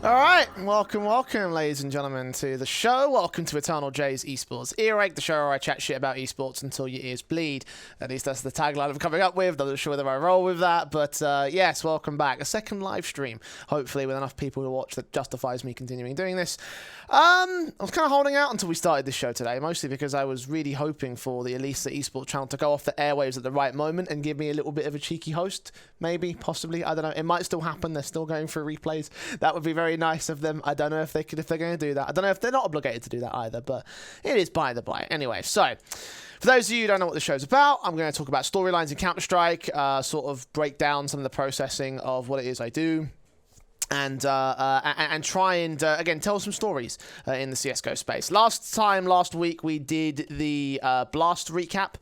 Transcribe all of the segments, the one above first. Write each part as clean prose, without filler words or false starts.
Alright, welcome, ladies and gentlemen, to the show. Welcome to EternalJay's Esports Earache, the show where I chat shit about esports until your ears bleed. At least that's the tagline I'm coming up with. Not sure whether I roll with that, but yes, welcome back. A second live stream, hopefully with enough people to watch that justifies me continuing doing this. I was kind of holding out until we started this show today, mostly because I was really hoping for the Elisa Esports channel to go off the airwaves at the right moment and give me a little bit of a cheeky host, maybe, possibly. I don't know. It might still happen. They're still going through replays. That would be very nice of them. I don't know if they're going to do that. I don't know if they're not obligated to do that either, but it is by the by. Anyway, so for those of you who don't know what the show's about, I'm going to talk about storylines in Counter-Strike, sort of break down some of the processing of what it is I do, and try and again tell some stories in the CS:GO space. Last week we did the Blast recap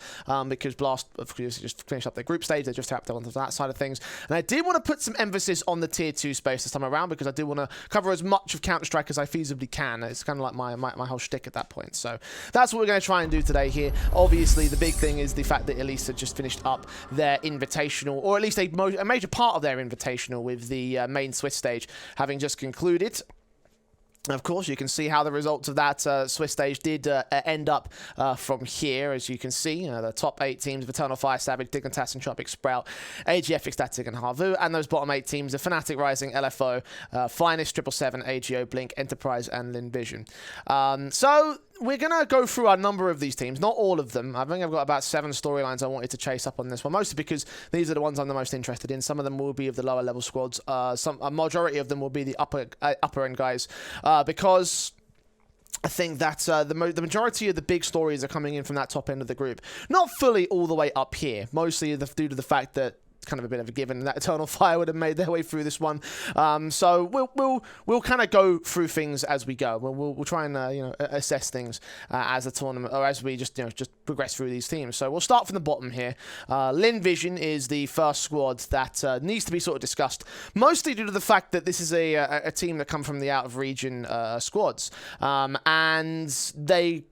because Blast of course just finished up their group stage. They just tapped onto that side of things, and I did want to put some emphasis on the tier 2 space this time around because I do want to cover as much of Counter-Strike as I feasibly can. It's kind of like my whole shtick at that point. So that's what we're going to try and do today here. Obviously, the big thing is the fact that Elisa just finished up their invitational, or at least a major part of their invitational, with the main Swiss stage having just concluded. Of course, you can see how the results of that Swiss stage did end up from here. As you can see, the top 8 teams of Eternal Fire, Savage, Dignitas, and Tropic Sprout, AGF, Ecstatic, and Harvu, and those bottom 8 teams are Fnatic, Rising, LFO, Finest, 777, AGO, Blink, Enterprise, and Lin Vision. So we're going to go through a number of these teams, not all of them. I think I've got about 7 storylines I wanted to chase up on this one, mostly because these are the ones I'm the most interested in. Some of them will be of the lower level squads. A majority of them will be the upper end guys, because I think that the majority of the big stories are coming in from that top end of the group. Not fully all the way up here, mostly due to the fact that it's kind of a bit of a given that Eternal Fire would have made their way through this one. So we'll kind of go through things as we go. We'll try and assess things as the tournament, or as we just progress through these teams. So we'll start from the bottom here. Lin Vision is the first squad that needs to be sort of discussed, mostly due to the fact that this is a team that come from the out of region squads, and they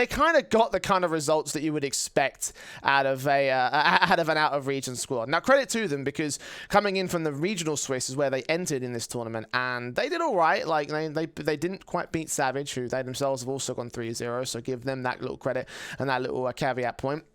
kind of got the kind of results that you would expect out of an out of region squad. Now, credit to them, because coming in from the regional Swiss is where they entered in this tournament, and they did all right. Like they didn't quite beat Savage, who they themselves have also gone 3-0. So give them that little credit and that little caveat point.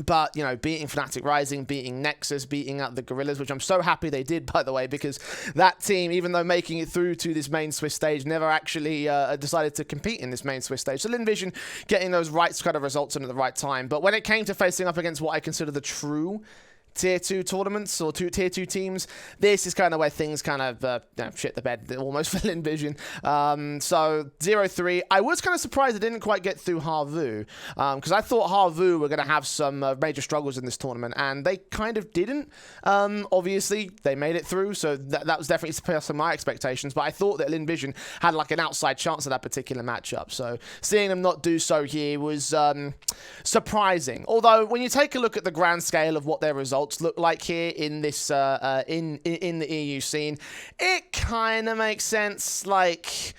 But, beating Fnatic Rising, beating Nexus, beating out the Gorillas, which I'm so happy they did, by the way, because that team, even though making it through to this main Swiss stage, never actually decided to compete in this main Swiss stage. So Lin Vision getting those right kind of results in at the right time. But when it came to facing up against what I consider the true tier 2 tournaments, or tier 2 teams, this is kind of where things kind of shit the bed almost for Lin Vision. So 0-3. I was kind of surprised they didn't quite get through Harvu, because I thought Harvu were going to have some major struggles in this tournament, and they kind of didn't. Obviously, they made it through, so that was definitely surpassing my expectations, but I thought that Lin Vision had like an outside chance of that particular matchup. So seeing them not do so here was surprising. Although, when you take a look at the grand scale of what their results look like here in this in the EU scene, it kind of makes sense. Like,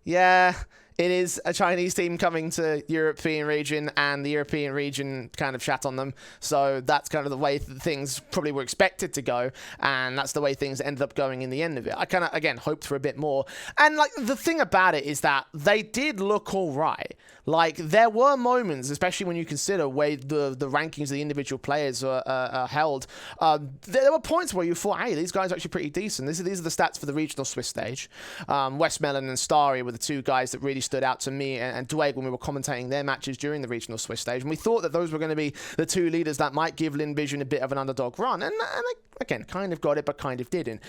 yeah, it is a Chinese team coming to European region, and the European region kind of shat on them. So that's kind of the way things probably were expected to go, and that's the way things ended up going in the end of it. I kind of, again, hoped for a bit more. And, like, the thing about it is that they did look all right. Like, there were moments, especially when you consider where the rankings of the individual players are held, there were points where you thought, hey, these guys are actually pretty decent. These are the stats for the regional Swiss stage. Westmelon and Starry were the 2 guys that really stood out to me and Dwayne when we were commentating their matches during the regional Swiss stage. And we thought that those were going to be the 2 leaders that might give Lin Vision a bit of an underdog run. And they, again, kind of got it, but kind of didn't.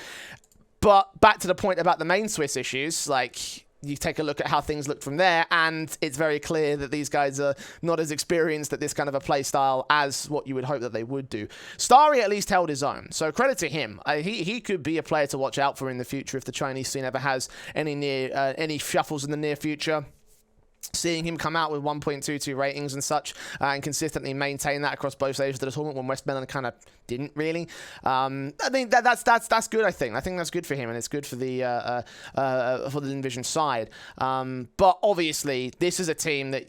But back to the point about the main Swiss issues, like, you take a look at how things look from there, and it's very clear that these guys are not as experienced at this kind of a play style as what you would hope that they would do. Starry at least held his own, so credit to him. He could be a player to watch out for in the future if the Chinese scene ever has any shuffles in the near future. seeing him come out with 1.22 ratings and such, and consistently maintain that across both stages of the tournament when Westmoreland kind of didn't really. I think that's good. I think that's good for him, and it's good for the Lin Vision side. But obviously, this is a team that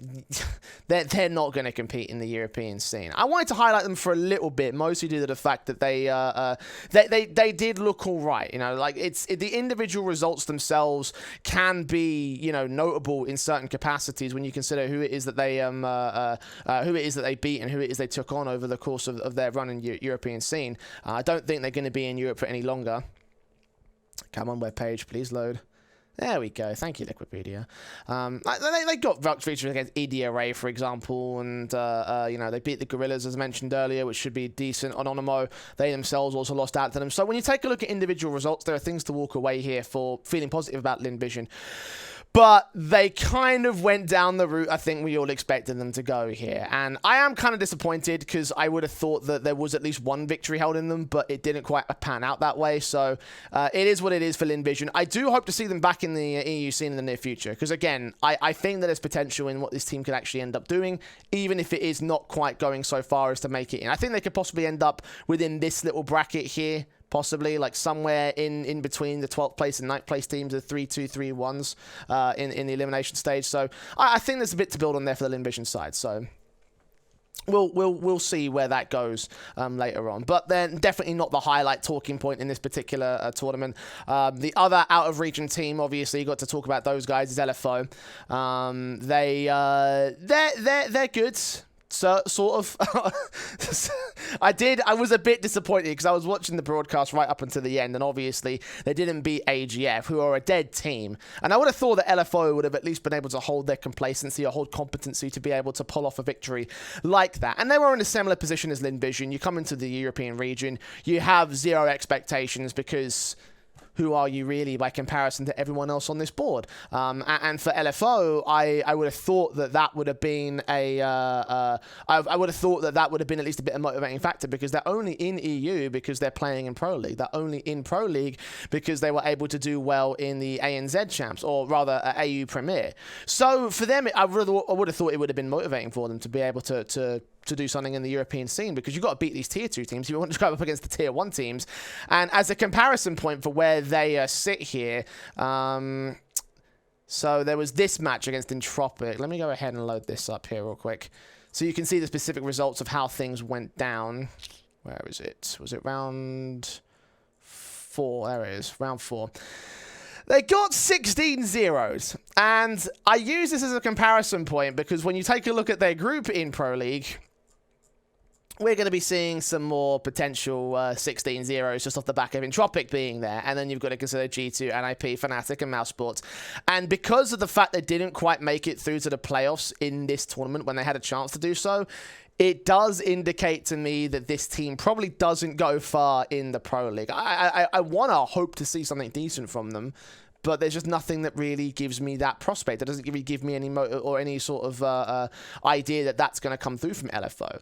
they're not going to compete in the European scene. I wanted to highlight them for a little bit, mostly due to the fact that they did look all right. You know, like the individual results themselves can be, you know, notable in certain capacities when you consider who it is that they beat and who it is they took on over the course of their run in European scene. I don't think they're going to be in Europe for any longer. Come on, webpage, please load. There we go. Thank you, Liquipedia. They got victories against EDRA, for example, and you know, they beat the Gorillas, as mentioned earlier, which should be decent. On Onimo, they themselves also lost out to them. So when you take a look at individual results, there are things to walk away here for feeling positive about Lin Vision. But they kind of went down the route I think we all expected them to go here. And I am kind of disappointed because I would have thought that there was at least one victory held in them, but it didn't quite pan out that way. So it is what it is for Lin Vision. I do hope to see them back in the EU scene in the near future because, again, I think that there's potential in what this team could actually end up doing, even if it is not quite going so far as to make it in. I think they could possibly end up within this little bracket here. Possibly, like somewhere in between the 12th place and 9th place teams, the 3-2-3-1s in the elimination stage. So I think there's a bit to build on there for the Lin Vision side. So we'll see where that goes later on. But then definitely not the highlight talking point in this particular tournament. The other out of region team, obviously, you got to talk about those guys, is LFO. They're good. So, sort of. I was a bit disappointed because I was watching the broadcast right up until the end, and obviously they didn't beat AGF, who are a dead team. And I would have thought that LFO would have at least been able to hold their complacency or hold competency to be able to pull off a victory like that. And they were in a similar position as Lin Vision. You come into the European region, you have zero expectations because who are you really by comparison to everyone else on this board? And for LFO, I would have thought that would have been I would have thought that would have been at least a bit of a motivating factor because they're only in EU because they're playing in Pro League. They're only in Pro League because they were able to do well in the ANZ Champs, or rather AU Premier. So for them, I would have thought it would have been motivating for them to be able to do something in the European scene because you've got to beat these tier 2 teams. You want to go up against the tier 1 teams. And as a comparison point for where they sit here, so there was this match against Entropic. Let me go ahead and load this up here real quick. So you can see the specific results of how things went down. Where is it? Was it round 4? There it is, round 4. They got 16 zeros, and I use this as a comparison point because when you take a look at their group in Pro League, we're going to be seeing some more potential 16 zeros just off the back of Entropic being there. And then you've got to consider G2, NIP, Fnatic, and Mouse Sports. And because of the fact they didn't quite make it through to the playoffs in this tournament when they had a chance to do so, it does indicate to me that this team probably doesn't go far in the Pro League. I want to hope to see something decent from them, but there's just nothing that really gives me that prospect. It doesn't really give me any or any sort of idea that that's going to come through from LFO.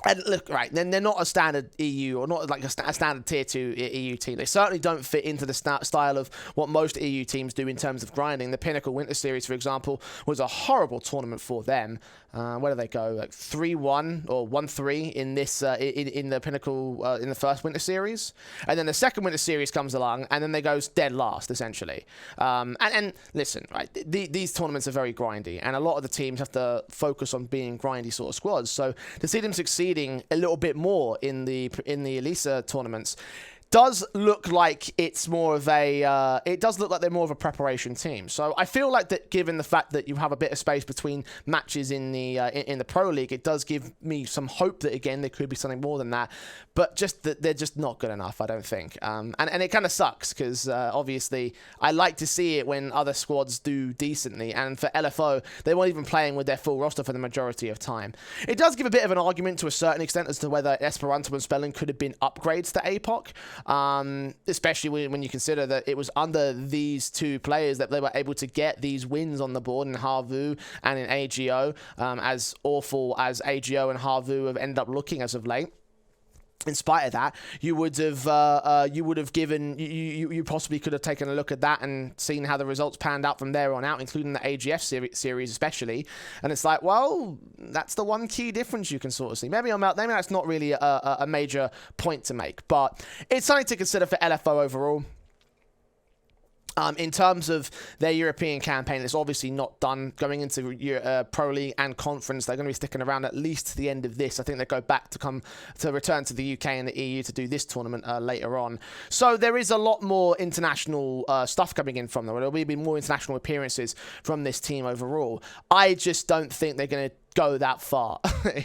And look, right, then they're not a standard EU or not like a standard tier 2 EU team. They certainly don't fit into the style of what most EU teams do in terms of grinding. The Pinnacle Winter Series, for example, was a horrible tournament for them. Where do they go? Like 3-1 or 1-3 in this in the Pinnacle in the first Winter Series, and then the second Winter Series comes along, and then they go dead last essentially. And listen, right, these tournaments are very grindy, and a lot of the teams have to focus on being grindy sort of squads. So to see them succeeding a little bit more in the Elisa tournaments does look like it's more of a it does look like they're more of a preparation team. So I feel like that, given the fact that you have a bit of space between matches in the Pro League, it does give me some hope that again there could be something more than that. But just that they're just not good enough, I don't think. And it kind of sucks because obviously I like to see it when other squads do decently. And for LFO, they weren't even playing with their full roster for the majority of time. It does give a bit of an argument to a certain extent as to whether Esperanto and Spelling could have been upgrades to APOC. Especially when you consider that it was under these two players that they were able to get these wins on the board in Harvu and in AGO, as awful as AGO and Harvu have ended up looking as of late. in spite of that, you would have given you possibly could have taken a look at that and seen how the results panned out from there on out, including the AGF series especially. And it's like, well, that's the one key difference you can sort of see. Maybe that's not really a major point to make, but it's something to consider for LFO overall. In terms of their European campaign, it's obviously not done. Going into Pro League and Conference, they're going to be sticking around at least to the end of this. I think they go back to return to the UK and the EU to do this tournament later on. So there is a lot more international stuff coming in from them. There will be more international appearances from this team overall. I just don't think they're going to go that far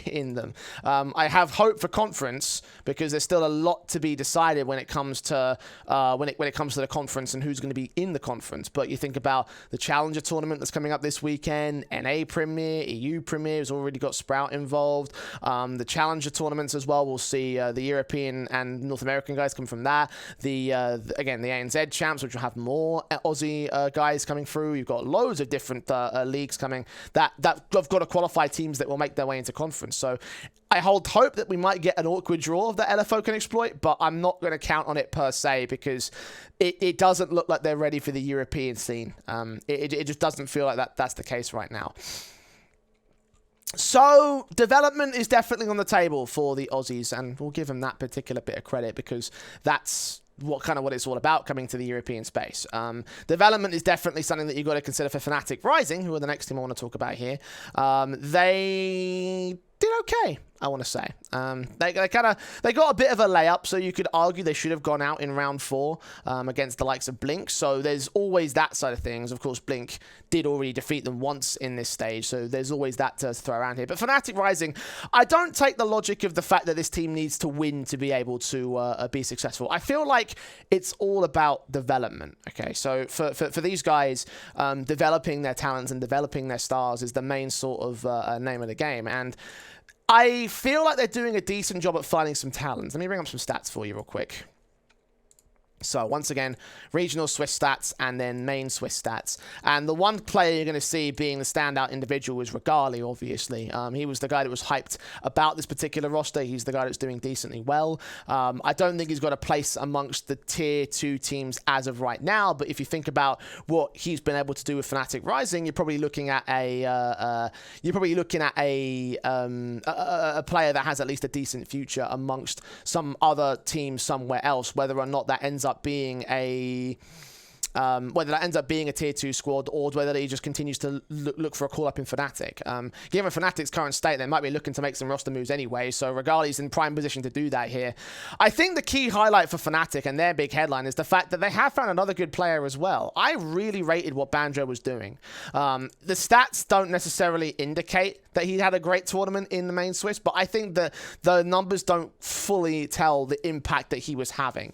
in them. I have hope for Conference because there's still a lot to be decided when it comes to when it comes to the conference and who's going to be in the conference. But you think about the Challenger tournament that's coming up this weekend, NA Premier, EU Premier has already got Sprout involved. The Challenger tournaments as well. We'll see the European and North American guys come from that. Again, the ANZ champs, which will have more Aussie guys coming through. You've got loads of different leagues coming that have got to qualify teams that will make their way into conference. So I hold hope that we might get an awkward draw that LFO can exploit, but I'm not going to count on it per se because it doesn't look like they're ready for the European scene. It just doesn't feel like that's the case right now. So development is definitely on the table for the Aussies, and we'll give them that particular bit of credit because that's what it's all about coming to the European space. Development is definitely something that you've got to consider for Fnatic Rising, who are the next team I want to talk about here. They did okay, I want to say. They got a bit of a layup, so you could argue they should have gone out in round 4 against the likes of Blink. So there's always that side of things. Of course, Blink did already defeat them once in this stage, so there's always that to throw around here. But Fnatic Rising, I don't take the logic of the fact that this team needs to win to be able to be successful. I feel like it's all about development. Okay, so for these guys, developing their talents and developing their stars is the main sort of name of the game. And I feel like they're doing a decent job at finding some talents. Let me bring up some stats for you real quick. So once again, regional Swiss stats and then main Swiss stats. And the one player you're going to see being the standout individual is Regali, obviously. He was the guy that was hyped about this particular roster. He's the guy that's doing decently well. I don't think he's got a place amongst the tier 2 teams as of right now, but if you think about what he's been able to do with Fnatic Rising, you're probably looking at a player that has at least a decent future amongst some other teams somewhere else, whether or not that ends up being a tier 2 squad or whether he just continues to look for a call up in Fnatic. Given Fnatic's current state, they might be looking to make some roster moves anyway, so Regali's in prime position to do that here. I think the key highlight for Fnatic and their big headline is the fact that they have found another good player as well. I really rated what Banjo was doing. The stats don't necessarily indicate that he had a great tournament in the main Swiss, but I think that the numbers don't fully tell the impact that he was having.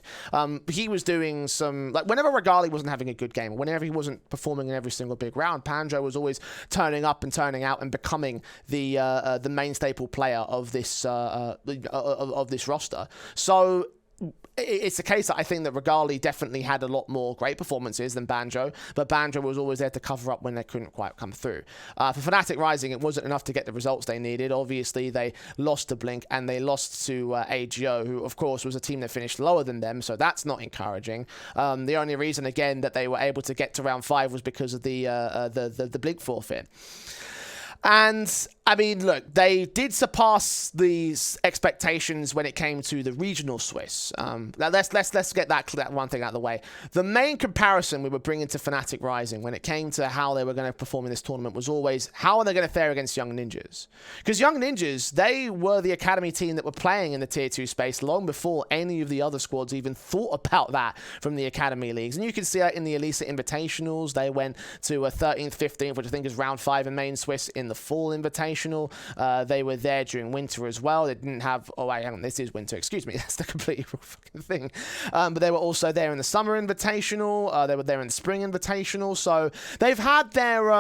He was doing some, like whenever Regali wasn't having a good game, or whenever he wasn't performing in every single big round, Banjo was always turning up and turning out and becoming the main staple player of this roster. So it's a case that I think that Regali definitely had a lot more great performances than Banjo, but Banjo was always there to cover up when they couldn't quite come through. For Fnatic Rising, it wasn't enough to get the results they needed. Obviously, they lost to Blink and they lost to AGO, who, of course, was a team that finished lower than them, so that's not encouraging. The only reason, again, that they were able to get to round 5 was because of the Blink forfeit. And I mean, look, they did surpass these expectations when it came to the regional Swiss. Let's get that one thing out of the way. The main comparison we were bringing to Fnatic Rising when it came to how they were going to perform in this tournament was always how are they going to fare against Young Ninjas? Because Young Ninjas, they were the academy team that were playing in the tier 2 space long before any of the other squads even thought about that from the academy leagues. And you can see that in the Elisa Invitationals. They went to a 13th, 15th, which I think is round 5 in main Swiss in the Fall Invitational. They were there during winter as well. They didn't have, oh wait, hang on, this is winter, excuse me, that's the completely wrong fucking thing. But they were also there in the Summer Invitational, they were there in the Spring Invitational, so they've had their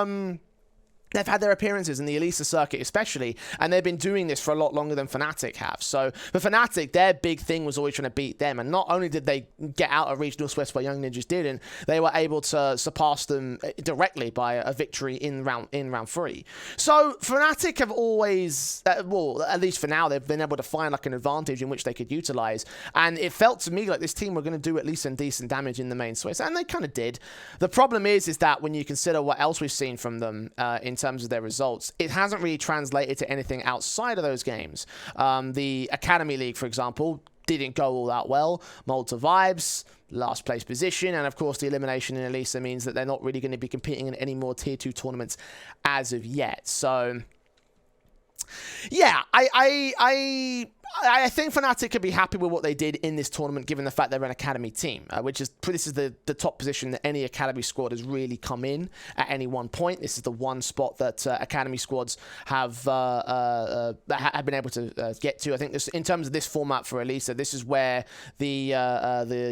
they've had their appearances in the Elisa circuit especially, and they've been doing this for a lot longer than Fnatic have. So for Fnatic, their big thing was always trying to beat them, and not only did they get out of regional sweats where Young Ninjas didn't, they were able to surpass them directly by a victory in round 3. So Fnatic have always, well, at least for now, they've been able to find like an advantage in which they could utilize, and it felt to me like this team were going to do at least some decent damage in the main sweats, and they kind of did. The problem is that when you consider what else we've seen from them in terms of their results, it hasn't really translated to anything outside of those games. The Academy League, for example, didn't go all that well. Malta Vibes, last place position, and of course the elimination in Elisa means that they're not really going to be competing in any more tier 2 tournaments as of yet. So yeah, I think Fnatic could be happy with what they did in this tournament, given the fact they're an academy team, this is the top position that any academy squad has really come in at any one point. This is the one spot that academy squads have been able to get to. I think this, in terms of this format for Elisa, this is where the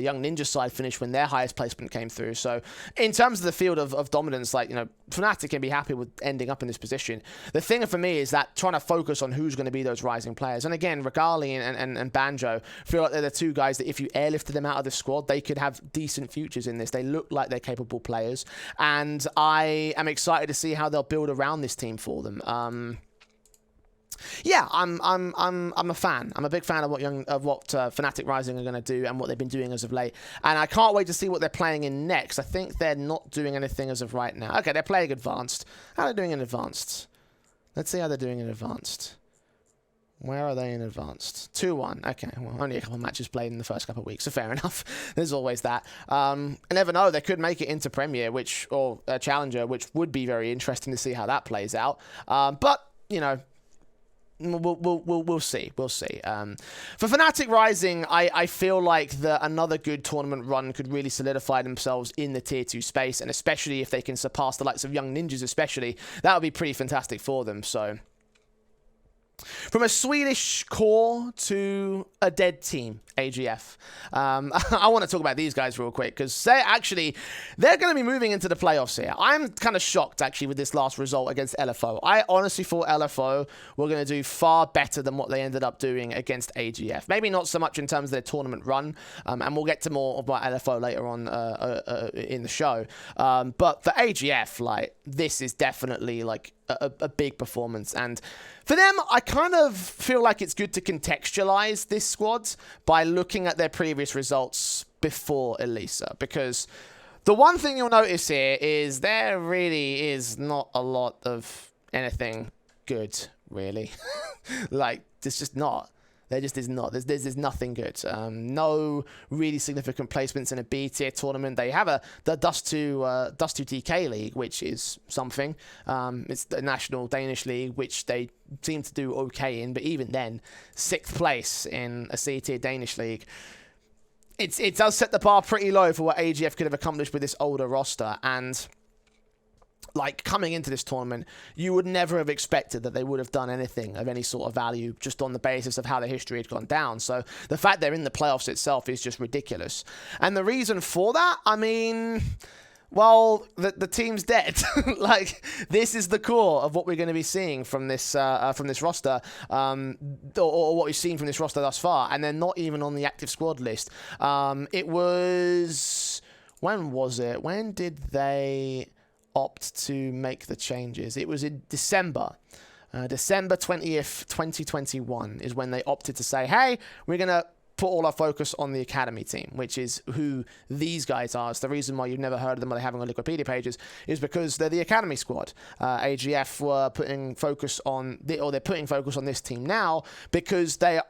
Young Ninja side finished when their highest placement came through. So in terms of the field of dominance, like, you know, Fnatic can be happy with ending up in this position. The thing for me is that trying to focus on who's going to be those rising players. And again, Regali and Banjo feel like they're the two guys that if you airlifted them out of the squad, they could have decent futures in this. They look like they're capable players, and I am excited to see how they'll build around this team for them. Yeah, I'm a fan. I'm a big fan of what Fnatic Rising are going to do and what they've been doing as of late. And I can't wait to see what they're playing in next. I think they're not doing anything as of right now. Okay, they're playing Advanced. How are they doing in Advanced? Let's see how they're doing in Advanced. Where are they in Advanced? 2-1. Okay, well, only a couple of matches played in the first couple of weeks, so fair enough. There's always that. I never know. They could make it into Premier, or Challenger, which would be very interesting to see how that plays out. But, you know, we'll see. We'll see. For Fnatic Rising, I feel like another good tournament run could really solidify themselves in the tier 2 space, and especially if they can surpass the likes of Young Ninjas, especially, that would be pretty fantastic for them. So, from a Swedish core to a dead team, AGF. I want to talk about these guys real quick, because they're going to be moving into the playoffs here. I'm kind of shocked, actually, with this last result against LFO. I honestly thought LFO were going to do far better than what they ended up doing against AGF. Maybe not so much in terms of their tournament run, and we'll get to more about LFO later on in the show. But for AGF, like, this is definitely, like, a big performance, and for them, I kind of feel like it's good to contextualize this squad by looking at their previous results before Elisa, because the one thing you'll notice here is there really is not a lot of anything good, really. Like, there's just not. There just is not. There's nothing good. No really significant placements in a B tier tournament. They have the Dust 2 DK League, which is something. It's the national Danish league, which they seem to do okay in. But even then, 6th place in a C tier Danish league. It does set the bar pretty low for what AGF could have accomplished with this older roster. And, like, coming into this tournament, you would never have expected that they would have done anything of any sort of value just on the basis of how their history had gone down. So the fact they're in the playoffs itself is just ridiculous. And the reason for that, I mean, well, the team's dead. Like, this is the core of what we're going to be seeing from this roster, or what we've seen from this roster thus far. And they're not even on the active squad list. It was... When was it? When did they opt to make the changes? It was in December. December 20th, 2021 is when they opted to say, hey, we're going to put all our focus on the academy team, which is who these guys are. It's the reason why you've never heard of them or they haven't on Wikipedia pages, is because they're the academy squad. AGF were putting focus on, they're putting focus on this team now because they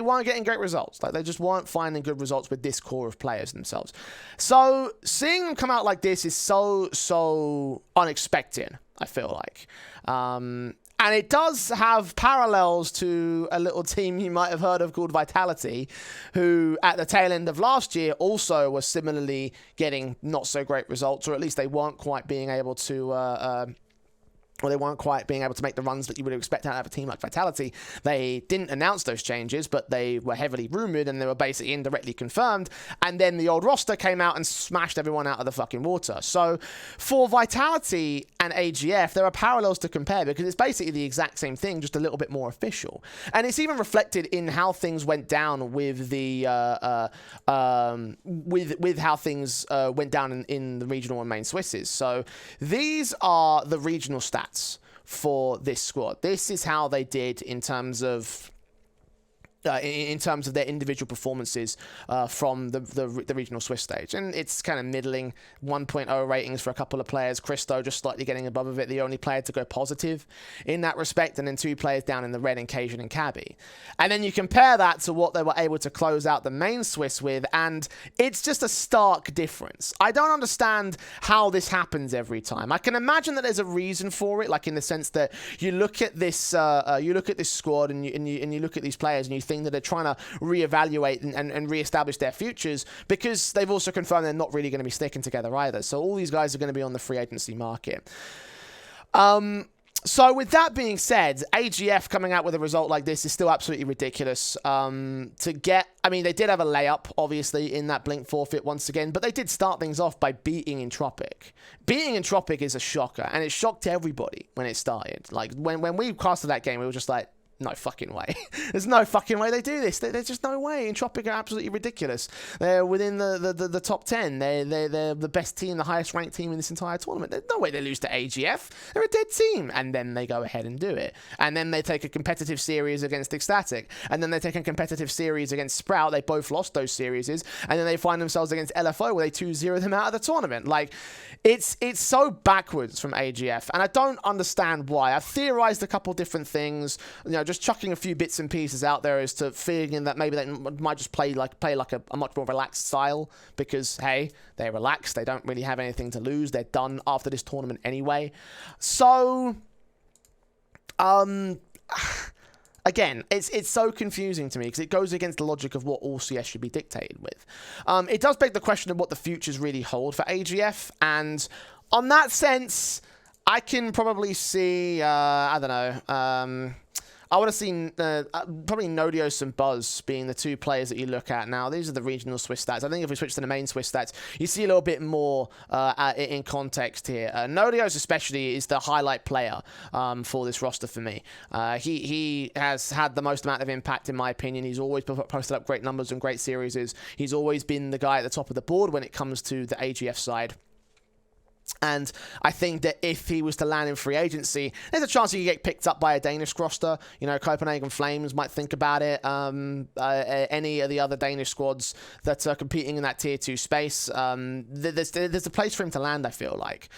weren't getting great results. Like, they just weren't finding good results with this core of players themselves. So seeing them come out like this is so unexpected, I feel like. And it does have parallels to a little team you might have heard of called Vitality, who at the tail end of last year also was similarly getting not so great results, or at least they weren't quite being able to or they weren't quite being able to make the runs that you would expect out of a team like Vitality. They didn't announce those changes, but they were heavily rumored and they were basically indirectly confirmed. And then the old roster came out and smashed everyone out of the fucking water. So for Vitality and AGF, there are parallels to compare because it's basically the exact same thing, just a little bit more official. And it's even reflected in how things went down with the with how things went down in the regional and main Swisses. So these are the regional stats for this squad. This is how they did in terms of their individual performances from the regional Swiss stage. And it's kind of middling, 1.0 ratings for a couple of players. Christo just slightly getting above of it, the only player to go positive in that respect, and then 2 players down in the red in Cajun and Cabby. And then you compare that to what they were able to close out the main Swiss with, and it's just a stark difference. I don't understand how this happens every time. I can imagine that there's a reason for it, like in the sense that you look at this squad and you look at these players and you think that they're trying to reevaluate and reestablish their futures, because they've also confirmed they're not really going to be sticking together either. So all these guys are going to be on the free agency market. So with that being said, AGF coming out with a result like this is still absolutely ridiculous. I mean, they did have a layup, obviously, in that Blink forfeit once again, but they did start things off by beating Entropic. Beating Entropic is a shocker, and it shocked everybody when it started. Like, when we casted that game, we were just like, no fucking way. There's no fucking way they do this. There's just no way. Entropic are absolutely ridiculous. They're within the top 10. They're the best team, the highest ranked team in this entire tournament. There's no way they lose to AGF. They're a dead team. And then they go ahead and do it. And then they take a competitive series against Ecstatic. And then they take a competitive series against Sprout. They both lost those series. And then they find themselves against LFO where they 2-0 them out of the tournament. Like, it's so backwards from AGF. And I don't understand why. I've theorized a couple different things. You know, just chucking a few bits and pieces out there as to figuring that maybe they might just play like a much more relaxed style because, hey, they're relaxed. They don't really have anything to lose. They're done after this tournament anyway. So, again, it's so confusing to me because it goes against the logic of what all CS should be dictated with. It does beg the question of what the futures really hold for AGF, and on that sense, I can probably see, I don't know, I would have seen probably Nodios and Buzz being the 2 players that you look at now. These are the regional Swiss stats. I think if we switch to the main Swiss stats, you see a little bit more in context here. Nodios especially is the highlight player for this roster for me. He has had the most amount of impact in my opinion. He's always posted up great numbers and great series. He's always been the guy at the top of the board when it comes to the AGF side. And I think that if he was to land in free agency, there's a chance he could get picked up by a Danish roster. You know, Copenhagen Flames might think about it. Any of the other Danish squads that are competing in that tier 2 space, there's a place for him to land, I feel like.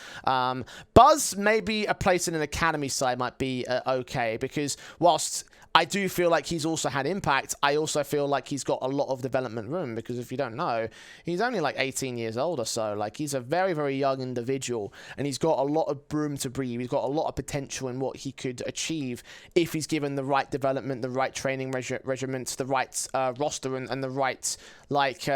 Buzz, maybe a place in an academy side might be okay, because whilst I do feel like he's also had impact, I also feel like he's got a lot of development room, because if you don't know, he's only like 18 years old or so. Like, he's a very, very young individual, and he's got a lot of room to breathe. He's got a lot of potential in what he could achieve if he's given the right development, the right training regiments, the right roster, and the right, like,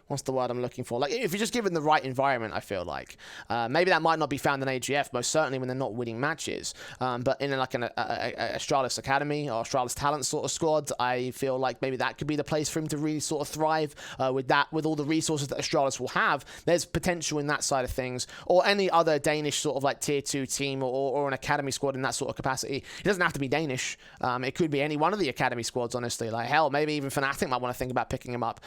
what's the word I'm looking for? Like, if you're just given the right environment, I feel like. Maybe that might not be found in AGF, most certainly when they're not winning matches. But in like an Astralis Academy or Astralis Talent sort of squad, I feel like maybe that could be the place for him to really sort of thrive. With all the resources that Astralis will have, there's potential in that side of things. Or any other Danish sort of like tier 2 team or an academy squad in that sort of capacity. It doesn't have to be Danish. It could be any one of the academy squads, honestly. Like, hell, maybe even Fnatic might want to think about picking him up.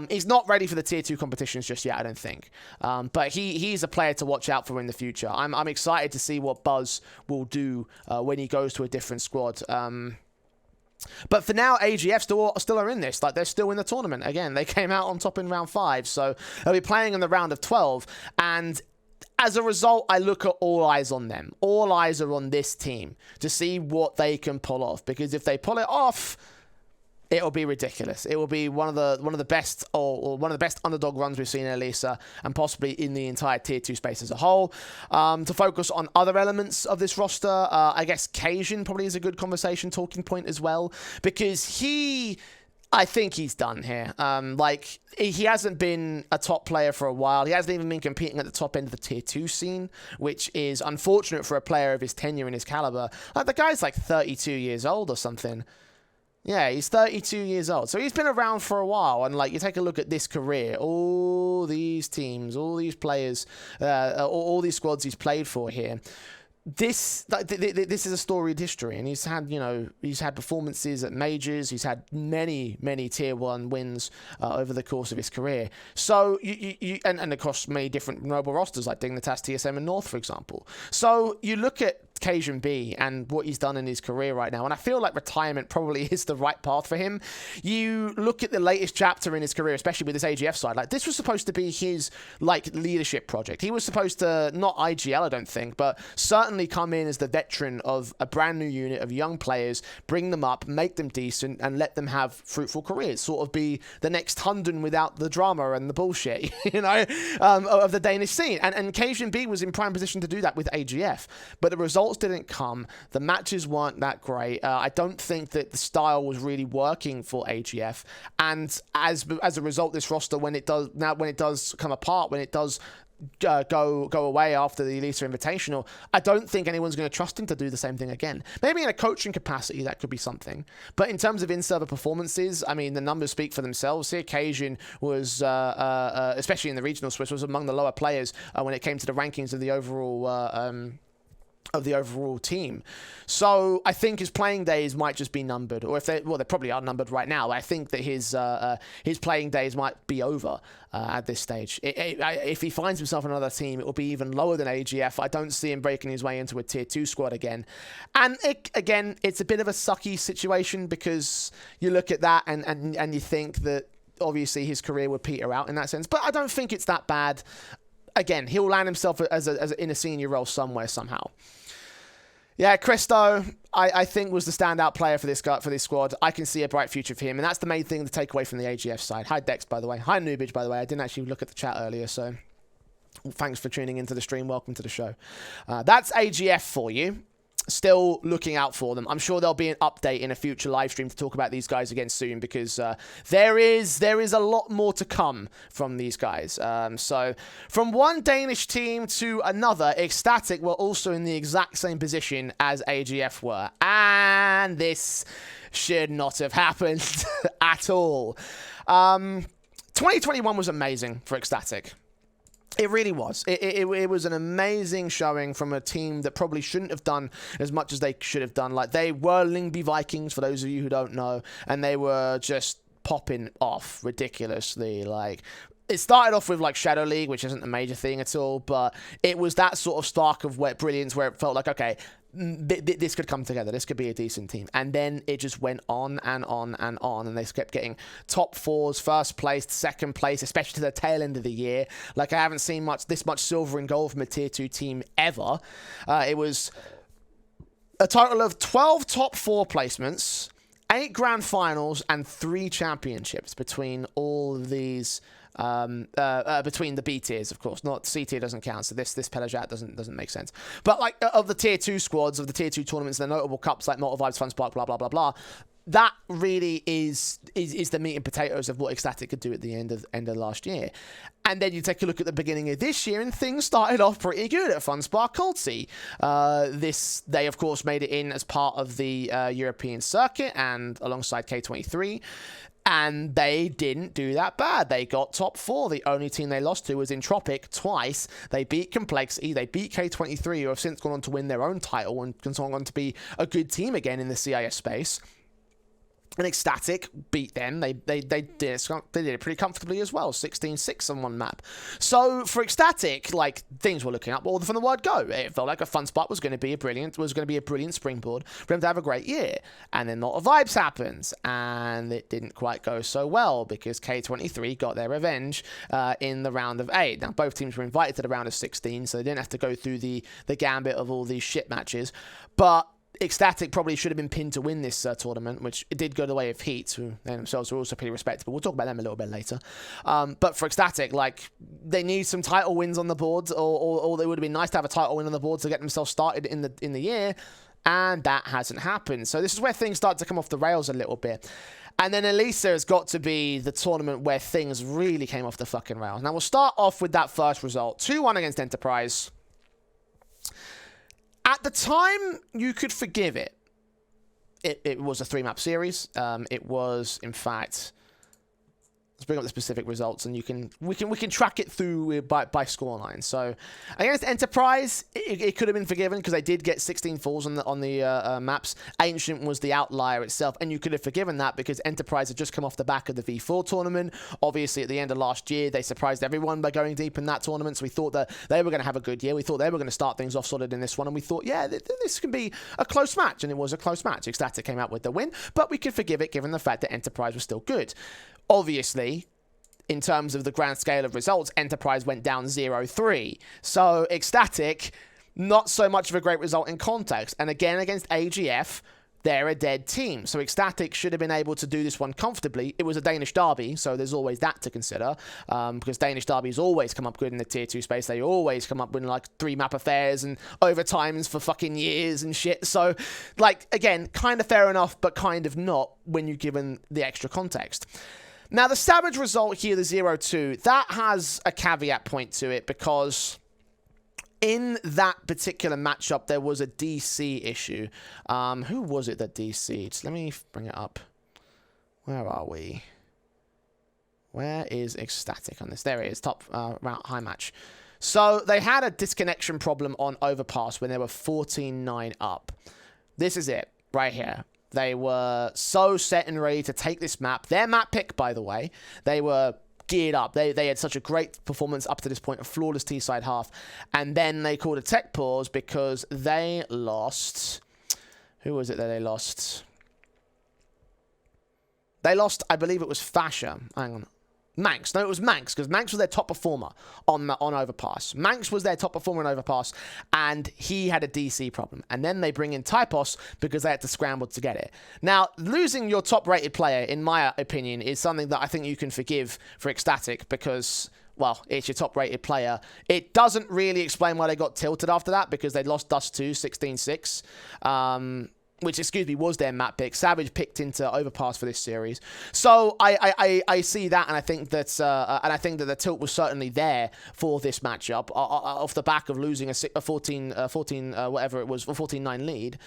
He's not ready for the tier 2 competitions just yet, I don't think. But he's a player to watch out for in the future. I'm excited to see what Buzz will do when he goes to a different squad. But for now, AGF still are in this. Like, they're still in the tournament. Again, they came out on top in round 5, so they'll be playing in the round of 12. And as a result, I look at all eyes on them. All eyes are on this team to see what they can pull off. Because if they pull it off, it'll be ridiculous. It will be one of the best or one of the best underdog runs we've seen in Elisa, and possibly in the entire tier 2 space as a whole. To focus on other elements of this roster, I guess Cajun probably is a good conversation talking point as well, because he I think he's done here. Like, he hasn't been a top player for a while. He hasn't even been competing at the top end of the tier 2 scene, which is unfortunate for a player of his tenure and his caliber. Like, the guy's like 32 years old or something. Yeah, he's 32 years old. So he's been around for a while. And, like, you take a look at this career, all these teams, all these players, all these squads he's played for here. This is a storied history, and he's had, you know, he's had performances at majors. He's had many tier 1 wins over the course of his career. So and across many different noble rosters like Dignitas, TSM, and North, for example. So you look at Cajun B and what he's done in his career right now, and I feel like retirement probably is the right path for him. You look at the latest chapter in his career, especially with this AGF side, like, this was supposed to be his, like, leadership project. He was supposed to, not IGL, I don't think, but certainly come in as the veteran of a brand new unit of young players, bring them up, make them decent, and let them have fruitful careers. Sort of be the next Hunden without the drama and the bullshit, you know, of the Danish scene. And Cajun B was in prime position to do that with AGF, but the results didn't come. The matches weren't that great. I don't think that the style was really working for AGF, and as a result, this roster, when it does come apart, when it does go away after the Elisa Invitational, I don't think anyone's going to trust him to do the same thing again. Maybe in a coaching capacity, that could be something. But in terms of in-server performances, I mean, the numbers speak for themselves here. Cajun was, especially in the regional Swiss, was among the lower players when it came to the rankings of the overall team. So I think his playing days might just be numbered, or if they probably are numbered right now. I think that his playing days might be over at this stage. If he finds himself in another team, it will be even lower than AGF. I don't see him breaking his way into a tier 2 squad again. And again, it's a bit of a sucky situation, because you look at that and you think that obviously his career would peter out in that sense. But I don't think it's that bad. Again, he'll land himself in a senior role somewhere, somehow. Yeah, Christo, I think, was the standout player for this squad. I can see a bright future for him, and that's the main thing to take away from the AGF side. Hi, Dex, by the way. Hi, Nubage, by the way. I didn't actually look at the chat earlier, so thanks for tuning into the stream. Welcome to the show. That's AGF for you. Still looking out for them. I'm sure there'll be an update in a future live stream to talk about these guys again soon, because there is a lot more to come from these guys. So from one Danish team to another, Ecstatic were also in the exact same position as AGF were, and this should not have happened at all. 2021 was amazing for Ecstatic. It really was. It was an amazing showing from a team that probably shouldn't have done as much as they should have done. Like, they were Lyngby Vikings, for those of you who don't know, and they were just popping off ridiculously. Like, it started off with, like, Shadow League, which isn't a major thing at all, but it was that sort of spark of brilliance where it felt like, okay, this could come together. This could be a decent team. And then it just went on and on and on, and they kept getting top 4s, first place, second place, especially to the tail end of the year. Like, I haven't seen this much silver and gold from a tier 2 team ever. It was a total of 12 top 4 placements, 8 grand finals, and 3 championships between all of these. Between the B tiers, of course, not C tier doesn't count, so this Pelajat doesn't make sense. But, like, of the tier 2 squads, of the tier 2 tournaments, the notable cups like Multi Vibes, Fun Spark, blah blah blah blah, that really is the meat and potatoes of what Ecstatic could do at the end of last year. And then you take a look at the beginning of this year, and things started off pretty good at Fun Spark Cultsy. They of course made it in as part of the European circuit and alongside K23. And they didn't do that bad. They got top 4. The only team they lost to was Entropic twice. They beat Complexity. They beat K23, who have since gone on to win their own title and gone on to be a good team again in the CIS space. And Ecstatic beat them. They did it pretty comfortably as well, 16-6 on one map. So for Ecstatic, like, things were looking up all from the word go. It felt like a Fun Spot was going to be a brilliant springboard for them to have a great year. And then Lot of Vibes happens, and it didn't quite go so well because K23 got their revenge in the round of 8. Now, both teams were invited to the round of 16, so they didn't have to go through the gambit of all these shit matches. But Ecstatic probably should have been pinned to win this tournament, which it did go the way of Heat, who they themselves were also pretty respectable. We'll talk about them a little bit later. But for Ecstatic, like, they need some title wins on the boards, or it would have been nice to have a title win on the board to get themselves started in the year, and that hasn't happened. So this is where things start to come off the rails a little bit. And then Elisa has got to be the tournament where things really came off the fucking rails. Now, we'll start off with that first result. 2-1 against Enterprise. At the time, you could forgive it. It was a 3-map series. It was, in fact... Let's bring up the specific results, and we can track it through by scoreline. So against Enterprise, it could have been forgiven because they did get 16 falls on the maps. Ancient was the outlier itself, and you could have forgiven that because Enterprise had just come off the back of the V4 tournament. Obviously, at the end of last year, they surprised everyone by going deep in that tournament. So we thought that they were going to have a good year. We thought they were going to start things off solid in this one, and we thought, yeah, this can be a close match, and it was a close match. Ecstatic came out with the win, but we could forgive it given the fact that Enterprise was still good. Obviously, in terms of the grand scale of results, Enterprise went down 0-3. So, Ecstatic, not so much of a great result in context. And again, against AGF, they're a dead team. So, Ecstatic should have been able to do this one comfortably. It was a Danish derby, so there's always that to consider. Because Danish derbies always come up good in the Tier 2 space. They always come up with, like, 3-map affairs and overtimes for fucking years and shit. So, like, again, kind of fair enough, but kind of not when you're given the extra context. Now, the Savage result here, the 0-2, that has a caveat point to it because in that particular matchup, there was a DC issue. Who was it that DC'd? Let me bring it up. Where are we? Where is Ecstatic on this? There it is, top high match. So, they had a disconnection problem on Overpass when they were 14-9 up. This is it, right here. They were so set and ready to take this map. Their map pick, by the way, they were geared up. They had such a great performance up to this point, a flawless T-side half. And then they called a tech pause because they lost... Who was it that they lost? They lost, I believe it was Fasher. Hang on. Manx. No, it was Manx, because Manx was their top performer on Overpass. Manx was their top performer on Overpass, and he had a DC problem. And then they bring in Typos because they had to scramble to get it. Now, losing your top-rated player, in my opinion, is something that I think you can forgive for Ecstatic because... Well, it's your top-rated player. It doesn't really explain why they got tilted after that because they lost Dust 2, 16-6. Which, excuse me, was their map pick. Savage picked into Overpass for this series. So I see that, and I think that the tilt was certainly there for this matchup off the back of losing a 14 whatever it was, a 14-9 lead.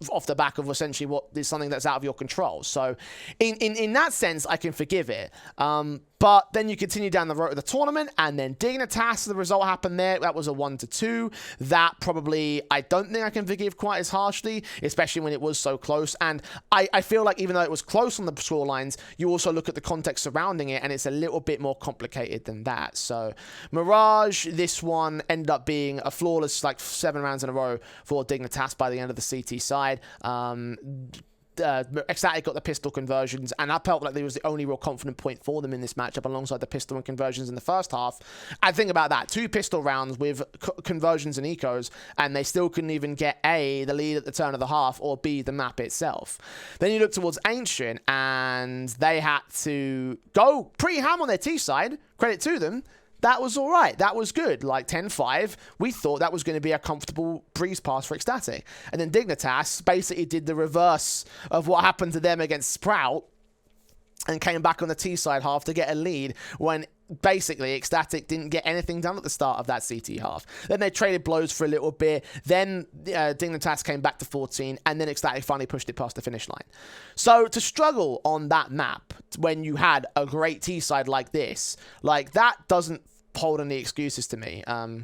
Off the back of essentially what is something that's out of your control. So in that sense, I can forgive it. But then you continue down the road of the tournament, and then Dignitas, the result happened there. That was a 1-2. That probably, I don't think I can forgive quite as harshly, especially when it was so close. And I feel like even though it was close on the score lines, you also look at the context surrounding it, and it's a little bit more complicated than that. So Mirage, this one ended up being a flawless, like 7 rounds in a row for Dignitas by the end of the CT side. Ecstatic got the pistol conversions, and I felt like there was the only real confident point for them in this matchup alongside the pistol and conversions in the first half. And think about that, 2 pistol rounds with conversions and ecos, and they still couldn't even get A, the lead at the turn of the half, or B, the map itself. Then you look towards Ancient, and they had to go pretty ham on their T side, credit to them. That was all right. That was good. Like 10-5, we thought that was going to be a comfortable breeze pass for Ecstatic. And then Dignitas basically did the reverse of what happened to them against Sprout and came back on the T side half to get a lead when basically Ecstatic didn't get anything done at the start of that CT half. Then they traded blows for a little bit. Then Dignitas came back to 14, and then Ecstatic finally pushed it past the finish line. So to struggle on that map when you had a great T side like this, like that doesn't hold any excuses to me,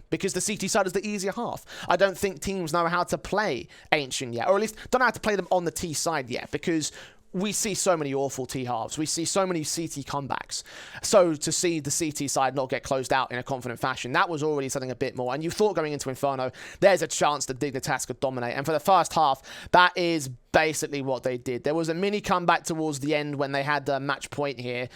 because the CT side is the easier half. I don't think teams know how to play Ancient yet, or at least don't know how to play them on the T side yet, because we see so many awful T halves. We see so many CT comebacks. So to see the CT side not get closed out in a confident fashion, that was already something a bit more. And you thought going into Inferno, there's a chance that Dignitas could dominate. And for the first half, that is basically what they did. There was a mini comeback towards the end when they had the match point here,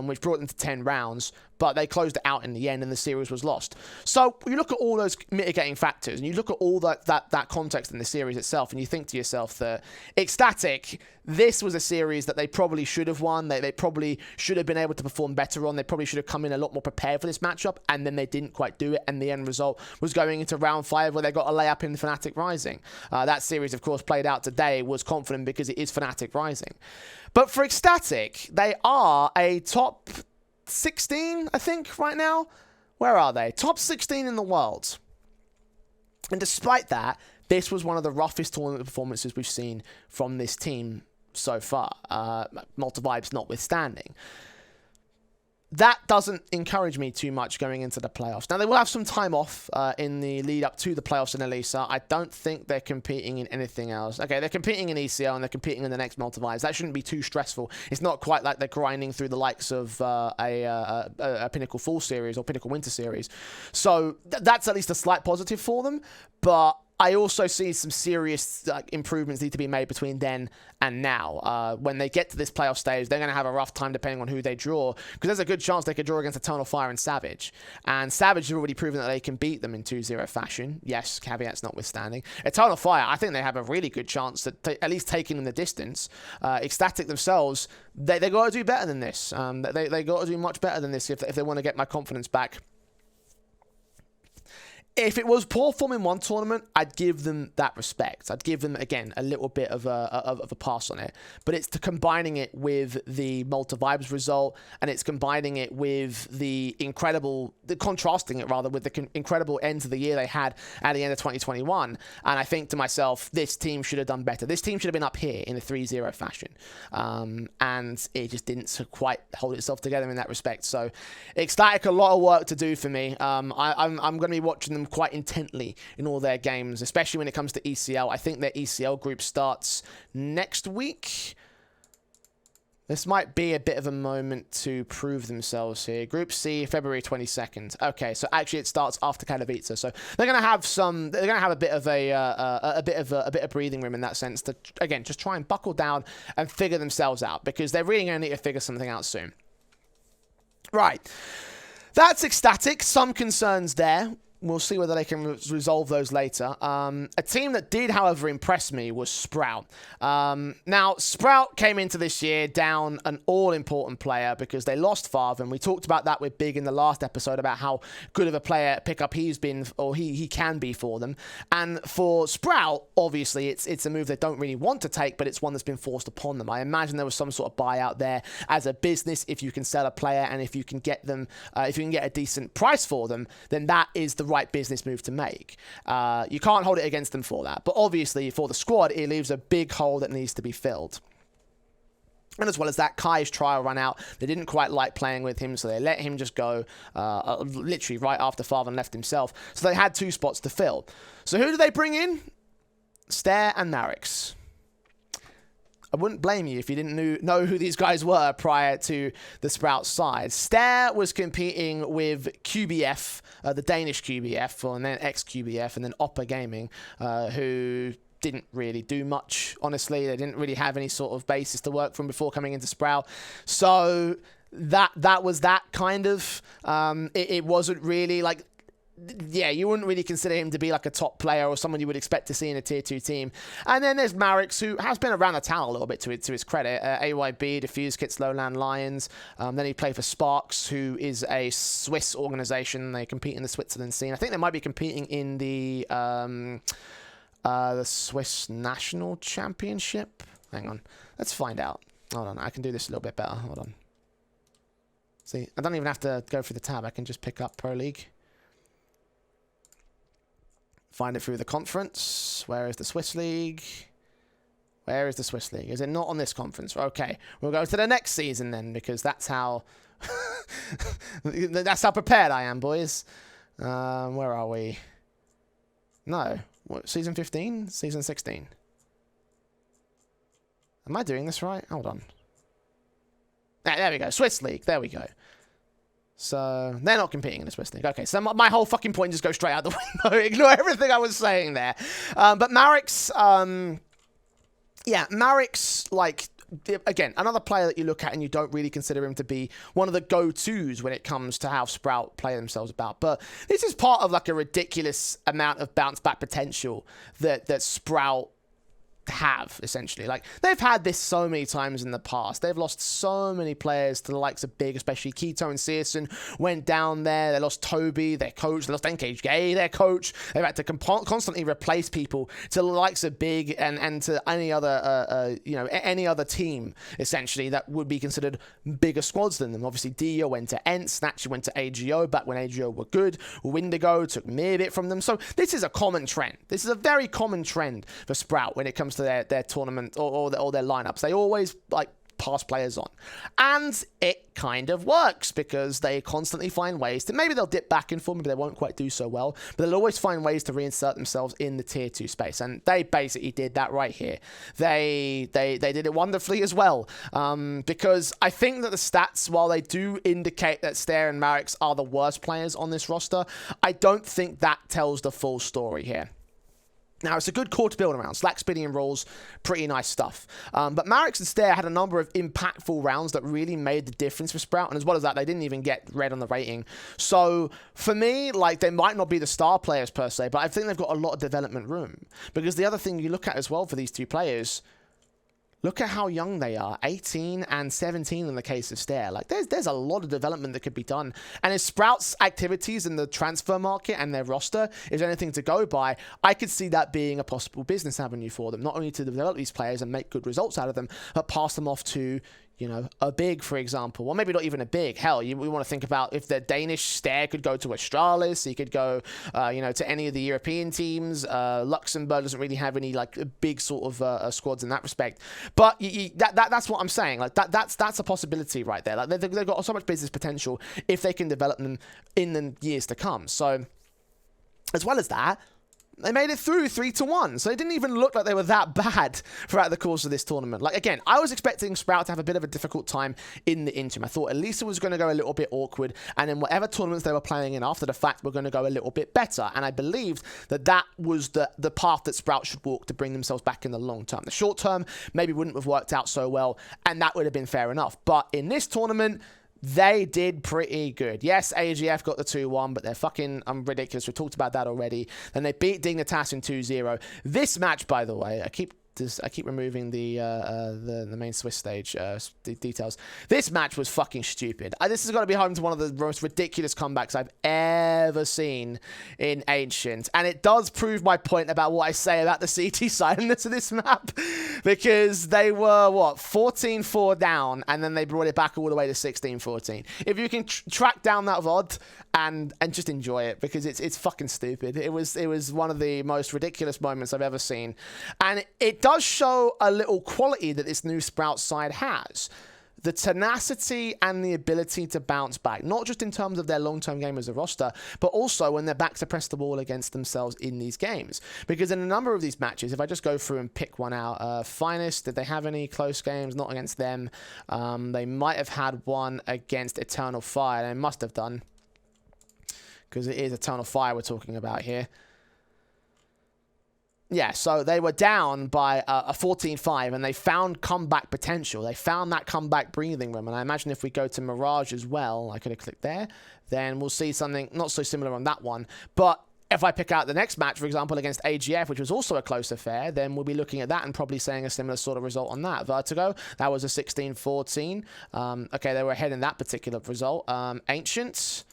which brought them to 10 rounds, but they closed it out in the end and the series was lost. So you look at all those mitigating factors and you look at all that context in the series itself, and you think to yourself that Ecstatic, this was a series that they probably should have won. They probably should have been able to perform better on. They probably should have come in a lot more prepared for this matchup, and then they didn't quite do it, and the end result was going into round 5 where they got a layup in Fnatic Rising. That series, of course, played out today, was was confident because it is Fnatic Rising. But for Ecstatic, they are a top 16, I think, right now. Where are they? Top 16 in the world. And despite that, this was one of the roughest tournament performances we've seen from this team so far, multi-vibes notwithstanding. That doesn't encourage me too much going into the playoffs. Now, they will have some time off in the lead up to the playoffs in Elisa. I don't think they're competing in anything else. Okay, they're competing in ECL and they're competing in the next multi-vibes. That shouldn't be too stressful. It's not quite like they're grinding through the likes of a Pinnacle Fall Series or Pinnacle Winter Series. So that's at least a slight positive for them. But I also see some serious improvements need to be made between then and now. When they get to this playoff stage, they're going to have a rough time depending on who they draw, because there's a good chance they could draw against Eternal Fire and Savage. And Savage has already proven that they can beat them in 2-0 fashion. Yes, caveats notwithstanding. Eternal Fire, I think they have a really good chance at at least taking them the distance. Ecstatic themselves, they got to do better than this. They got to do much better than this if they want to get my confidence back. If it was poor form in one tournament, I'd give them that respect. I'd give them, again, a little bit of a pass on it. But it's combining it with the multi-vibes result, and it's combining it with contrasting it rather with the incredible end to the year they had at the end of 2021. And I think to myself, this team should have done better. This team should have been up here in a 3-0 fashion. And it just didn't quite hold itself together in that respect. So, Ecstatic, a lot of work to do for me. I'm going to be watching them quite intently in all their games, especially when it comes to ECL. I think their ECL group starts next week. This might be a bit of a moment to prove themselves here. Group C, February 22nd. Okay, so actually it starts after Katowice, so they're going to have some. They're going to have a bit of breathing room in that sense to, again, just try and buckle down and figure themselves out, because they're really going to need to figure something out soon. Right, that's Ecstatic. Some concerns there. We'll see whether they can resolve those later. A team that did, however, impress me was Sprout. Now, Sprout came into this year down an all-important player because they lost Farthen. We talked about that with Big in the last episode about how good of a player pickup he's been, or he can be for them. And for Sprout, obviously, it's a move they don't really want to take, but it's one that's been forced upon them. I imagine there was some sort of buyout there as a business. If you can sell a player and if you can get them, if you can get a decent price for them, then that is the right business move to make. You can't hold it against them for that. But obviously, for the squad, it leaves a big hole that needs to be filled. And as well as that, Kai's trial ran out. They didn't quite like playing with him, so they let him just go literally right after Farthen left himself. So they had 2 spots to fill. So who do they bring in? Stare and Marix. I wouldn't blame you if you didn't know who these guys were prior to the Sprout side. Stare was competing with QBF, the Danish QBF, and then ex-QBF, and then Oppa Gaming, who didn't really do much, honestly. They didn't really have any sort of basis to work from before coming into Sprout. So that was that kind of... It wasn't really like... Yeah, you wouldn't really consider him to be like a top player or someone you would expect to see in a tier 2 team. And then there's Marix, who has been around the town a little bit to his credit. AYB, Diffuse Kits, Lowland Lions. Then he played for Sparks, who is a Swiss organization. They compete in the Switzerland scene. I think they might be competing in the Swiss National Championship. Hang on, let's find out. Hold on, I can do this a little bit better. Hold on. See, I don't even have to go through the tab. I can just pick up Pro League. Find it through the conference. Where is the Swiss League? Where is the Swiss League? Is it not on this conference? Okay, we'll go to the next season then, because that's how that's how prepared I am, boys. Where are we? No, what, season 15? Season 16? Am I doing this right? Hold on. There we go. Swiss League. There we go. So, they're not competing in the Swiss League. Okay, so my whole fucking point just goes straight out the window. Ignore everything I was saying there. But Marix, yeah, Marix, like, again, another player that you look at and you don't really consider him to be one of the go-tos when it comes to how Sprout play themselves about. But this is part of, like, a ridiculous amount of bounce-back potential that Sprout have, essentially. Like, they've had this so many times in the past. They've lost so many players to the likes of Big, especially Keto and Searson went down there. They lost Toby, their coach. They lost NKJ, their coach. They've had to constantly replace people to the likes of Big and to any other, you know, any other team, essentially, that would be considered bigger squads than them. Obviously, Dio went to Ent, Snatcher went to AGO back when AGO were good. Windigo took Mirbit from them. So this is a common trend. This is a very common trend for Sprout when it comes to their tournament or their lineups. They always like pass players on, and it kind of works because they constantly find ways to, maybe they'll dip back in form, maybe they won't quite do so well, but they'll always find ways to reinsert themselves in the tier 2 space, and they basically did that right here. They did it wonderfully as well, because I think that the stats, while they do indicate that Stair and Marix are the worst players on this roster, I don't think that tells the full story here. Now, it's a good core to build around. Slack, Spinny, and Rolls, pretty nice stuff. But Marix and Stair had a number of impactful rounds that really made the difference for Sprout. And as well as that, they didn't even get red on the rating. So, for me, like, they might not be the star players per se, but I think they've got a lot of development room. Because the other thing you look at as well for these two players, look at how young they are, 18 and 17 in the case of Stair. Like, there's a lot of development that could be done. And if Sprout's activities in the transfer market and their roster is anything to go by, I could see that being a possible business avenue for them. Not only to develop these players and make good results out of them, but pass them off to, you know, a Big, for example. Well, maybe not even a Big. Hell, we want to think about if the Danish Stair could go to Astralis. He could go, you know, to any of the European teams. Luxembourg doesn't really have any, like, big sort of squads in that respect. But that's what I'm saying. Like, that's a possibility right there. Like, they've got so much business potential if they can develop them in the years to come. So, as well as that, they made it through 3-1, so it didn't even look like they were that bad throughout the course of this tournament. Like, again, I was expecting Sprout to have a bit of a difficult time in the interim. I thought Elisa was going to go a little bit awkward, and in whatever tournaments they were playing in after the fact were going to go a little bit better, and I believed that that was the path that Sprout should walk to bring themselves back in the long term. The short term maybe wouldn't have worked out so well, and that would have been fair enough. But in this tournament, they did pretty good. Yes, AGF got the 2-1, but they're fucking ridiculous. We talked about that already. Then they beat Dignitas in 2-0. This match, by the way, I keep removing the main Swiss stage details. This match was fucking stupid. This has got to be home to one of the most ridiculous comebacks I've ever seen in Ancient, and it does prove my point about what I say about the CT silence of this map, because they were, what, 14-4 down, and then they brought it back all the way to 16-14. If you can track down that VOD and just enjoy it, because it's fucking stupid. It was one of the most ridiculous moments I've ever seen, and it does show a little quality that this new Sprout side has. The tenacity and the ability to bounce back, not just in terms of their long-term game as a roster, but also when they're back to press the ball against themselves in these games. Because in a number of these matches, if I just go through and pick one out, Finest, did they have any close games? Not against them. They might have had one against Eternal Fire. They must have done, because it is Eternal Fire we're talking about here. Yeah, so they were down by a 14-5, and they found comeback potential. They found that comeback breathing room, and I imagine if we go to Mirage as well, I could have clicked there, then we'll see something not so similar on that one. But if I pick out the next match, for example, against AGF, which was also a close affair, then we'll be looking at that and probably saying a similar sort of result on that. Vertigo, that was a 16-14. Okay, they were ahead in that particular result. Ancients,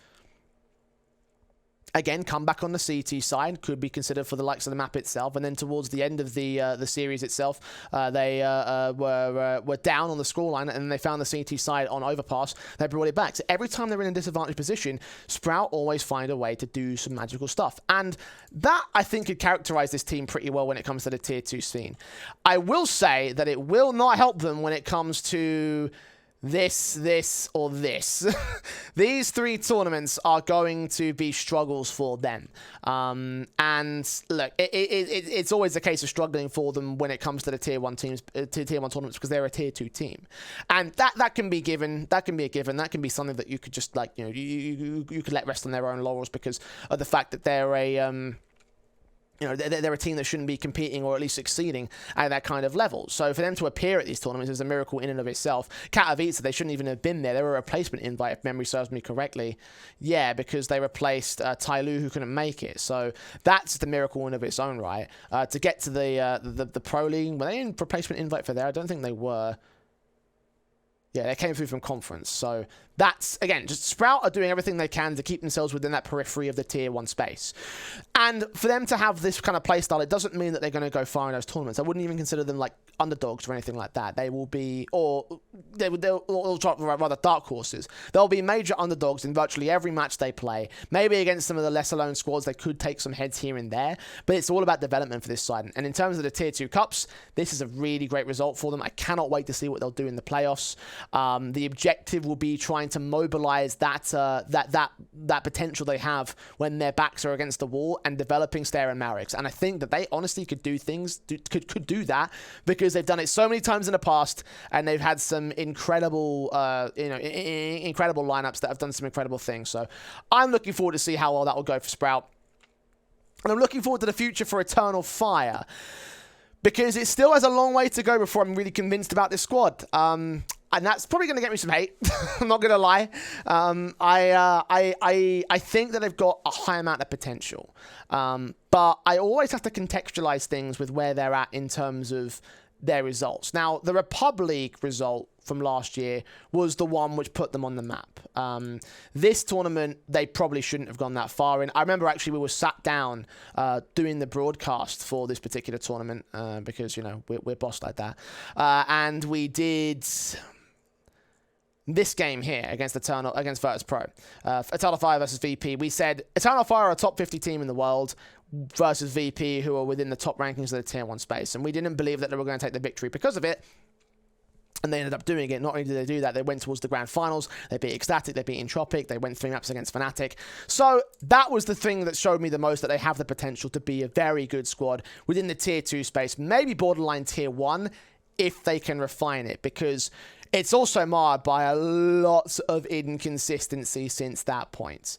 again, come back on the CT side, could be considered for the likes of the map itself. And then towards the end of the series itself, they were down on the scoreline, and they found the CT side on overpass. They brought it back. So every time they're in a disadvantaged position, Sprout always find a way to do some magical stuff. And that, I think, could characterize this team pretty well when it comes to the tier 2 scene. I will say that it will not help them when it comes to this, or this. These three tournaments are going to be struggles for them. And look, it's always a case of struggling for them when it comes to the tier 1 teams, tier 1 tournaments, because they're a tier 2 team. And that can be given. That can be a given. That can be something that you could just, like, you know, you could let rest on their own laurels because of the fact that they're a you know, they're a team that shouldn't be competing or at least succeeding at that kind of level. So for them to appear at these tournaments is a miracle in and of itself. Katowice, they shouldn't even have been there. They were a replacement invite, if memory serves me correctly. Yeah, because they replaced Tyloo, who couldn't make it. So that's the miracle in and of its own right. To get to the Pro League, were they in replacement invite for there? I don't think they were. Yeah, they came through from conference. So that's, again, just Sprout are doing everything they can to keep themselves within that periphery of the tier 1 space. And for them to have this kind of playstyle, it doesn't mean that they're going to go far in those tournaments. I wouldn't even consider them like underdogs or anything like that. They will be, or they'll try, rather, dark horses. They'll be major underdogs in virtually every match they play. Maybe against some of the lesser known squads, they could take some heads here and there. But it's all about development for this side. And in terms of the tier 2 cups, this is a really great result for them. I cannot wait to see what they'll do in the playoffs. The objective will be trying to mobilize that potential they have when their backs are against the wall and developing Stair and Marix. And I think that they honestly could do things, could do that, because they've done it so many times in the past, and they've had some incredible, incredible lineups that have done some incredible things. So I'm looking forward to see how well that will go for Sprout. And I'm looking forward to the future for Eternal Fire, because it still has a long way to go before I'm really convinced about this squad. And that's probably going to get me some hate. I'm not going to lie. I think that they've got a high amount of potential. But I always have to contextualize things with where they're at in terms of their results. Now, the Republic result from last year was the one which put them on the map. This tournament, they probably shouldn't have gone that far in. I remember actually we were sat down doing the broadcast for this particular tournament because, you know, we're bossed like that. And we did this game here against Virtus Pro. Eternal Fire versus VP. We said Eternal Fire are a top 50 team in the world versus VP, who are within the top rankings of the tier 1 space. And we didn't believe that they were going to take the victory because of it. And they ended up doing it. Not only did they do that, they went towards the grand finals. They beat Ecstatic, they beat Entropic, they went 3 maps against Fnatic. So that was the thing that showed me the most, that they have the potential to be a very good squad within the tier 2 space, maybe borderline tier 1, if they can refine it, because it's also marred by a lot of inconsistency since that point.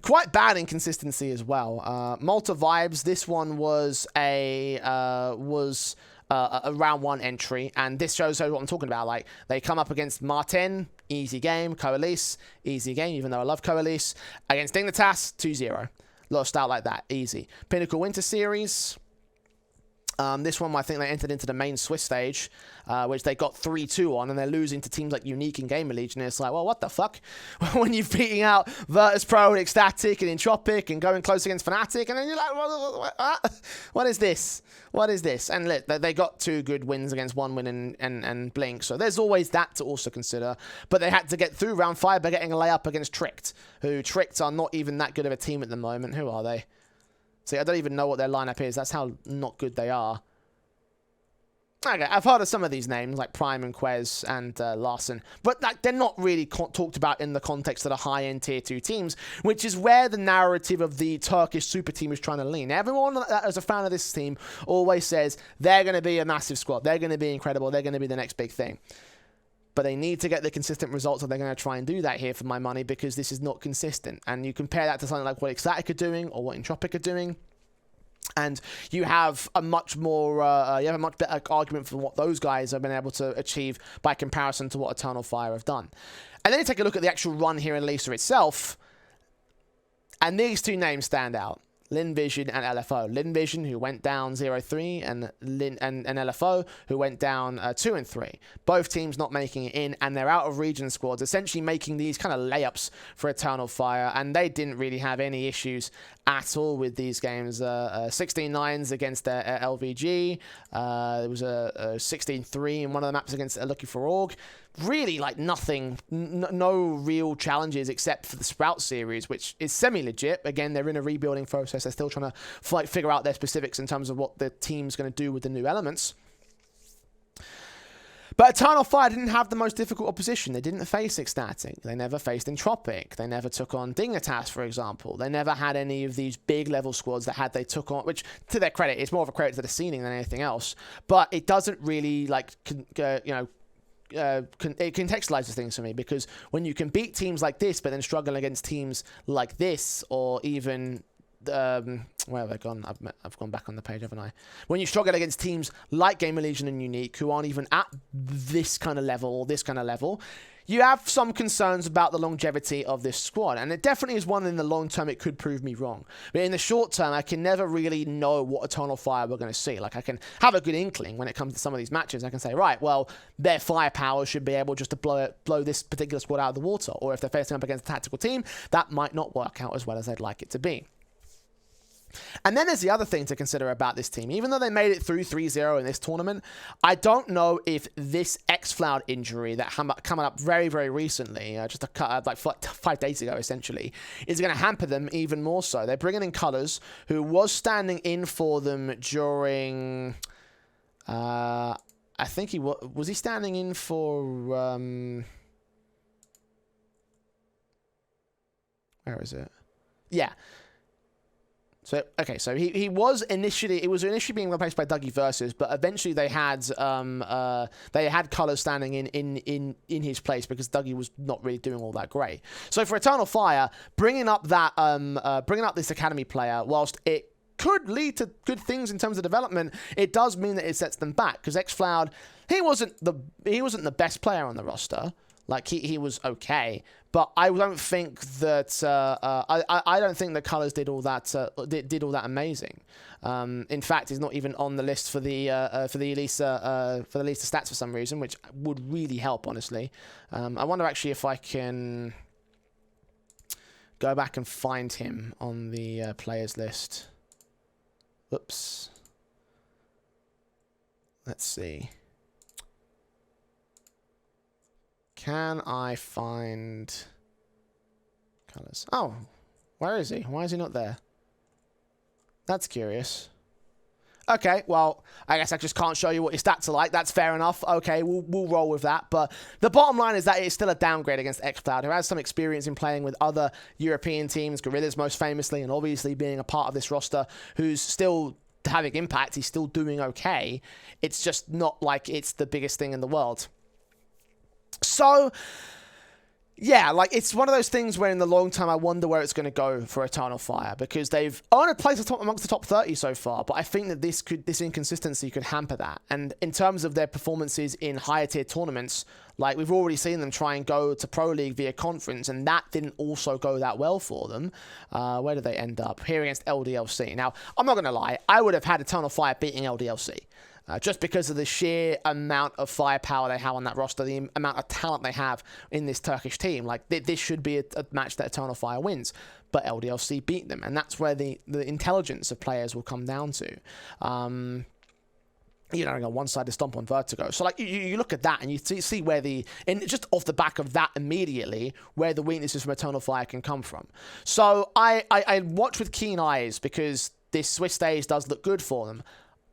Quite bad inconsistency as well. Malta Vibes, this one was a round 1 entry, and this shows what I'm talking about. Like, they come up against Martin, easy game. Coalesce, easy game, even though I love Coalesce. Against Dignitas, 2-0. Lost out like that, easy. Pinnacle Winter Series. This one, I think they entered into the main Swiss stage, which they got 3-2 on, and they're losing to teams like Unique and Gamer Legion. It's like, well, what the fuck? When you're beating out Virtus Pro and Ecstatic and Entropic and going close against Fnatic, and then you're like, what is this? What is this? And look, they got 2 good wins against One Win and Blink, so there's always that to also consider. But they had to get through round 5 by getting a layup against Tricked, who Tricked are not even that good of a team at the moment. Who are they? See, I don't even know what their lineup is. That's how not good they are. Okay, I've heard of some of these names, like Prime and Quez and Larson, but like, they're not really talked about in the context of the high-end tier 2 teams, which is where the narrative of the Turkish super team is trying to lean. Everyone that is a fan of this team always says they're going to be a massive squad, they're going to be incredible, they're going to be the next big thing. But they need to get the consistent results, and they're going to try and do that here for my money, because this is not consistent. And you compare that to something like what Ecstatic are doing or what Entropic are doing, and you have a much more, you have a much better argument for what those guys have been able to achieve by comparison to what Eternal Fire have done. And then you take a look at the actual run here in Elisa itself, and these 2 names stand out. Lin Vision and LFO. Lin Vision, who went down 0-3, and LFO, who went down 2-3. Both teams not making it in, and they're out of region squads, essentially making these kind of layups for Eternal Fire, and they didn't really have any issues at all with these games. 16-9s against LVG. There was a 16-3 in one of the maps against Lucky for Org. Really, like, nothing, no real challenges except for the Sprout series, which is semi-legit. Again, they're in a rebuilding process. They're still trying to figure out their specifics in terms of what the team's going to do with the new elements. But Eternal Fire didn't have the most difficult opposition. They didn't face Ecstatic. They never faced Entropic. They never took on Dignitas, for example. They never had any of these big level squads that they took on, which, to their credit, it's more of a credit to the ceiling than anything else. But it doesn't really, like, it contextualizes things for me, because when you can beat teams like this but then struggle against teams like this, or even Where have I gone? I've gone back on the page, haven't I? When you struggle against teams like Gamer Legion and Unique, who aren't even at this kind of level or this kind of level, you have some concerns about the longevity of this squad. And it definitely is one in the long term it could prove me wrong. But in the short term, I can never really know what Eternal Fire we're going to see. Like, I can have a good inkling when it comes to some of these matches. I can say, right, well, their firepower should be able just to blow this particular squad out of the water. Or if they're facing up against a tactical team, that might not work out as well as they'd like it to be. And then there's the other thing to consider about this team. Even though they made it through 3-0 in this tournament, I don't know if this xCloud injury that coming up very, very recently, just like 5 days ago, essentially, is going to hamper them even more so. They're bringing in Colors, who was standing in for them during... I think he was he standing in for... where is it? Yeah. So, okay, so he was initially being replaced by Dougie Versus, but eventually they had Colors standing in his place because Dougie was not really doing all that great. So for Eternal Fire, bringing up this academy player, whilst it could lead to good things in terms of development, it does mean that it sets them back because xCloud, he wasn't the best player on the roster. Like, he was okay, but I don't think that I don't think the Colors did all that amazing. In fact, he's not even on the list for the Elisa stats for some reason, which would really help, honestly. I wonder actually if I can go back and find him on the players list. Whoops. Let's see. Can I find Colors? Oh, where is he? Why is he not there? That's curious. Okay, well, I guess I just can't show you what your stats are like. That's fair enough. Okay, we'll roll with that. But the bottom line is that it's still a downgrade against xCloud, who has some experience in playing with other European teams, Gorillas most famously, and obviously being a part of this roster, who's still having impact. He's still doing okay. It's just not like it's the biggest thing in the world. So, yeah, like, it's one of those things where in the long term I wonder where it's going to go for Eternal Fire, because they've earned a place amongst the top 30 so far, but I think that this inconsistency could hamper that. And in terms of their performances in higher tier tournaments, like, we've already seen them try and go to Pro League via conference, and that didn't also go that well for them. Where did they end up? Here against LDLC. Now, I'm not going to lie, I would have had Eternal Fire beating LDLC. Just because of the sheer amount of firepower they have on that roster, the amount of talent they have in this Turkish team. Like, this should be a match that Eternal Fire wins. But LDLC beat them, and that's where the intelligence of players will come down to. On one side, the stomp on Vertigo. So, like, you look at that, and you see where just off the back of that immediately, where the weaknesses from Eternal Fire can come from. So, I watch with keen eyes, because this Swiss stage does look good for them.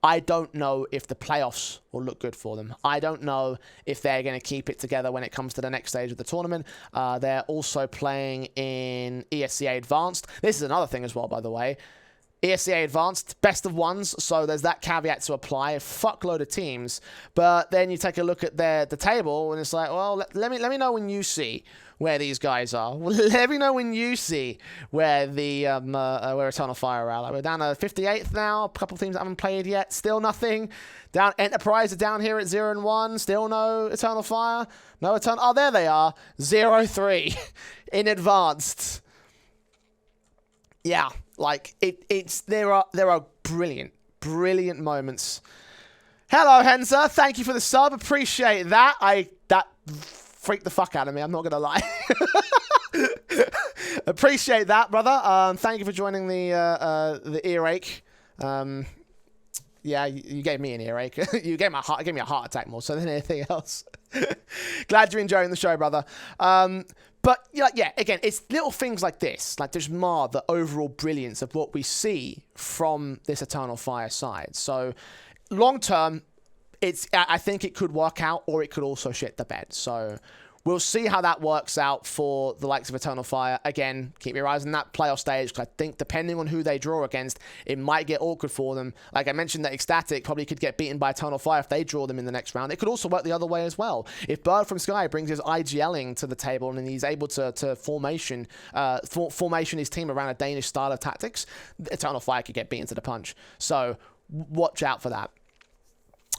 I don't know if the playoffs will look good for them. I don't know if they're going to keep it together when it comes to the next stage of the tournament. They're also playing in ESCA Advanced. This is another thing as well, by the way. ESCA Advanced, best of ones, so there's that caveat to apply. A fuckload of teams. But then you take a look at the table, and it's like, well, let me know when you see where these guys are. Let me know when you see where where Eternal Fire are at. Like, we're down to 58th now. A couple of teams that haven't played yet. Still nothing. Down Enterprise are down here at 0-1. Still no Eternal Fire. No Eternal. Oh, there they are. 0-3 in Advanced. Yeah, like there are brilliant moments. Hello, Hensa. Thank you for the sub. Appreciate that. That freaked the fuck out of me. I'm not gonna lie. Appreciate that, brother. Thank you for joining the earache. Yeah, you gave me an earache. You gave me a heart attack more so than anything else. Glad you're enjoying the show, brother. But yeah, again, it's little things like this, like just mar the overall brilliance of what we see from this Eternal Fire side. So long term, I think it could work out, or it could also shit the bed. So we'll see how that works out for the likes of Eternal Fire. Again, keep your eyes on that playoff stage, because I think depending on who they draw against, it might get awkward for them. Like I mentioned, that Ecstatic probably could get beaten by Eternal Fire if they draw them in the next round. It could also work the other way as well. If Bird from Sky brings his IGLing to the table and he's able to formation his team around a Danish style of tactics, Eternal Fire could get beaten to the punch. So watch out for that.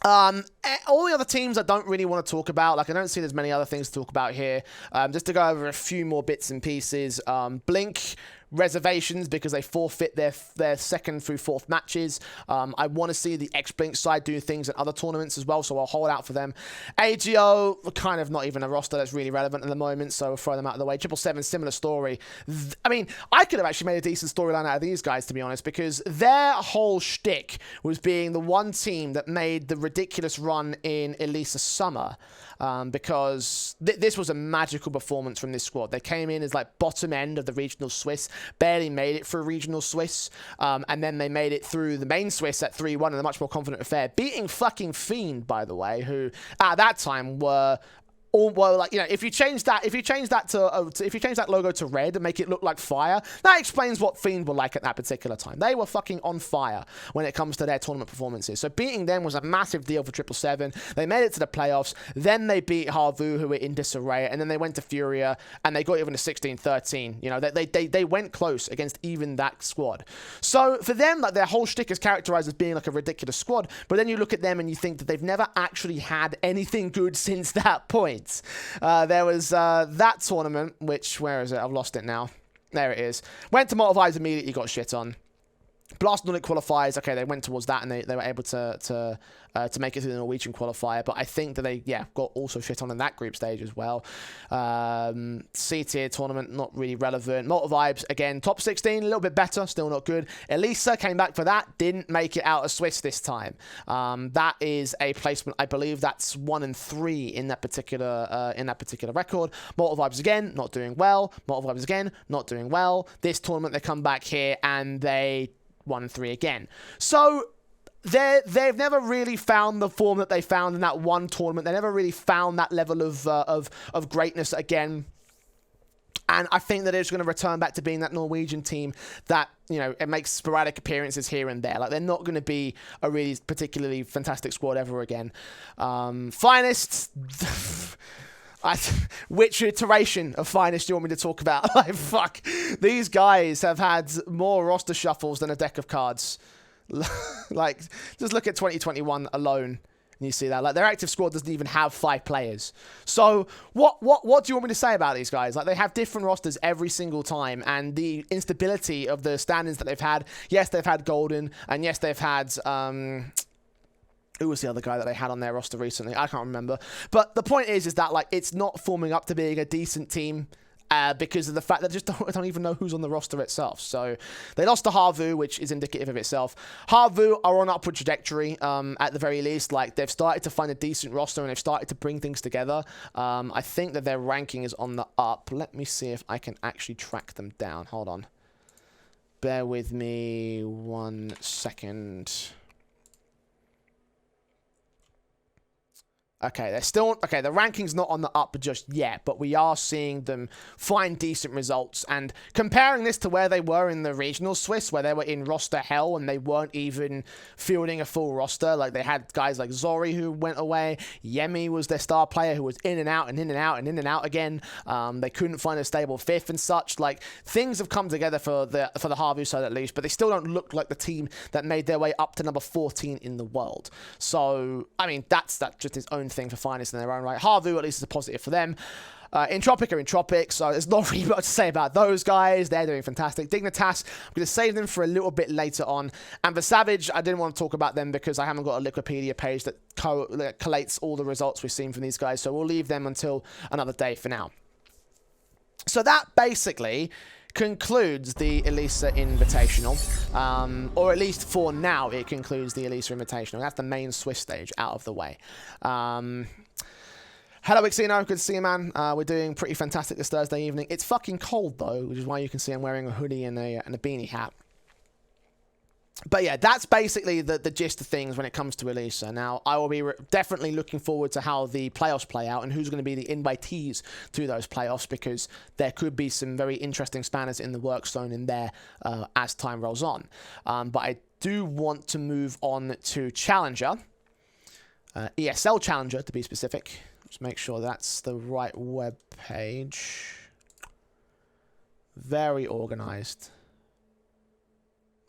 All the other teams I don't really want to talk about. Like, I don't see there's many other things to talk about here. Just to go over a few more bits and pieces. Blink reservations because they forfeit their second through fourth matches. I want to see the X-Blink side do things in other tournaments as well, so I'll hold out for them. AGO, kind of not even a roster that's really relevant at the moment, so we'll throw them out of the way. 777, similar story. I mean, I could have actually made a decent storyline out of these guys, to be honest, because their whole shtick was being the one team that made the ridiculous run in Elisa Summer. Because this was a magical performance from this squad. They came in as like bottom end of the regional Swiss, barely made it for regional Swiss, and then they made it through the main Swiss at 3-1 in a much more confident affair, beating fucking Fiend, by the way, who at that time were... Well, like, you know, if you change that logo to red and make it look like fire, that explains what Fiend were like at that particular time. They were fucking on fire when it comes to their tournament performances. So beating them was a massive deal for 777. They made it to the playoffs. Then they beat Harvu, who were in disarray, and then they went to Furia and they got even to 16-13. You know, they went close against even that squad. So for them, like, their whole shtick is characterized as being like a ridiculous squad. But then you look at them and you think that they've never actually had anything good since that point. There was that tournament, which, where is it? I've lost it now. There it is. Went to Multipliers, immediately got shit on. Blast Nordic qualifiers, okay, they went towards that and they were able to make it through the Norwegian qualifier, but I think that they, got also shit on in that group stage as well. C-tier tournament, not really relevant. Multivibes, again, top 16, a little bit better, still not good. Elisa came back for that, didn't make it out of Swiss this time. That is a placement, I believe that's 1 and 3 in that particular record. Multivibes again, not doing well. Multivibes again, not doing well. This tournament, they come back here and they 1 and 3 again. So they've never really found the form that they found in that one tournament. They never really found that level of greatness again. And I think that they're just going to return back to being that Norwegian team that, you know, it makes sporadic appearances here and there. Like, they're not going to be a really particularly fantastic squad ever again. Finest... Which iteration of Finest do you want me to talk about? Like, fuck. These guys have had more roster shuffles than a deck of cards. Like, just look at 2021 alone, and you see that. Like, their active squad doesn't even have 5 players. So, what do you want me to say about these guys? Like, they have different rosters every single time, and the instability of the standings that they've had. Yes, they've had Golden, and yes, they've had... who was the other guy that they had on their roster recently? I can't remember. But the point is that, like, it's not forming up to being a decent team because of the fact that they just don't even know who's on the roster itself. So they lost to Harvu, which is indicative of itself. Harvu are on upward trajectory at the very least. Like, they've started to find a decent roster and they've started to bring things together. I think that their ranking is on the up. Let me see if I can actually track them down. Hold on. Bear with me 1 second. Okay, they're still... Okay, the ranking's not on the up just yet, but we are seeing them find decent results. And comparing this to where they were in the regional Swiss, where they were in roster hell and they weren't even fielding a full roster. Like, they had guys like Zori who went away. Yemi was their star player who was in and out and in and out and in and out again. They couldn't find a stable fifth and such. Like, things have come together for the Harvu side at least, but they still don't look like the team that made their way up to number 14 in the world. So, I mean, that's just its own thing for Finest in their own right. Harvu, at least, is a positive for them. Entropic are Entropic, so there's not really much to say about those guys. They're doing fantastic. Dignitas, I'm going to save them for a little bit later on. And for Savage, I didn't want to talk about them because I haven't got a Wikipedia page that collates all the results we've seen from these guys, so we'll leave them until another day for now. So that basically concludes the Elisa Invitational, or at least for now it concludes the Elisa Invitational. That's the main Swiss stage out of the way. Hello Xeno, good to see you, man. We're doing pretty fantastic this Thursday evening. It's fucking cold though, which is why you can see I'm wearing a hoodie and a beanie hat. But yeah, that's basically the gist of things when it comes to Elisa. Now, I will be definitely looking forward to how the playoffs play out and who's going to be the invitees to those playoffs, because there could be some very interesting spanners in the works thrown in there as time rolls on. But I do want to move on to Challenger, ESL Challenger to be specific. Just make sure that's the right web page. Very organized.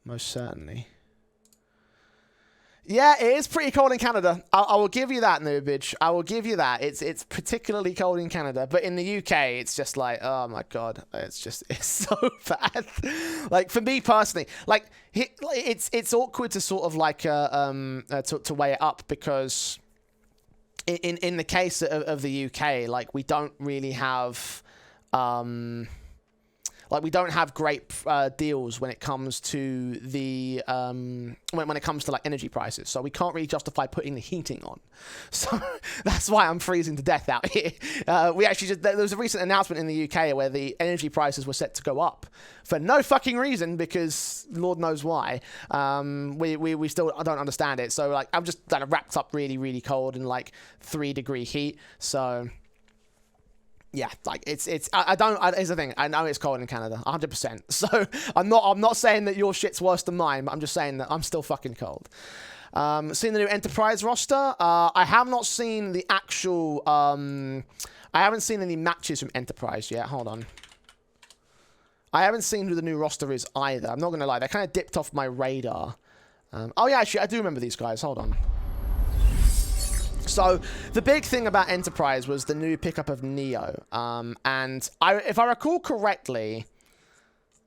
Most certainly. Yeah, it is pretty cold in Canada. I will give you that, Nubage. I will give you that. It's particularly cold in Canada, but in the UK, it's just like, oh my god, it's so bad. Like for me personally, like it's awkward to sort of like to weigh it up, because in the case of the UK, like we don't really have we don't have great deals when it comes to the when it comes to like energy prices, so we can't really justify putting the heating on. So that's why I'm freezing to death out here. We actually there was a recent announcement in the UK where the energy prices were set to go up for no fucking reason, because Lord knows why. We still don't understand it. So like I'm just kind of wrapped up really cold in like 3-degree heat. So. Yeah, like here's the thing. I know it's cold in Canada, 100%. So I'm not saying that your shit's worse than mine, but I'm just saying that I'm still fucking cold. Seen the new Enterprise roster. I have not seen the actual. I haven't seen any matches from Enterprise yet. Hold on. I haven't seen who the new roster is either. I'm not gonna lie. They kind of dipped off my radar. Oh yeah, actually, I do remember these guys. Hold on. So the big thing about Enterprise was the new pickup of Neo, and if I recall correctly,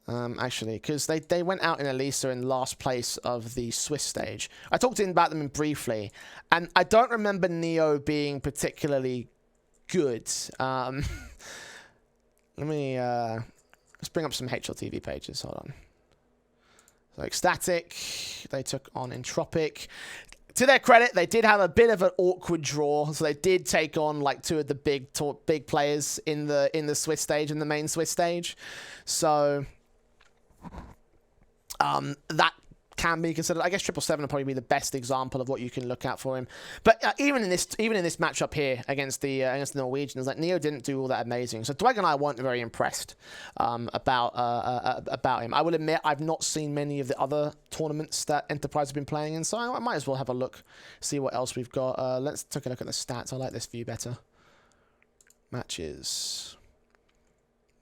actually, because they went out in Elisa in last place of the Swiss stage. I talked about them briefly, and I don't remember Neo being particularly good. Let me let's bring up some HLTV pages. Hold on. So Ecstatic, they took on Entropic. To their credit, they did have a bit of an awkward draw, so they did take on like two of the big players in the Swiss stage, in the main Swiss stage. So that can be considered. I guess 777 will probably be the best example of what you can look at for him. But even in this matchup here against the Norwegians, like Neo didn't do all that amazing. So Dweg and I weren't very impressed about him. I will admit I've not seen many of the other tournaments that Enterprise have been playing in, so I might as well have a look, see what else we've got. Let's take a look at the stats. I like this view better. Matches.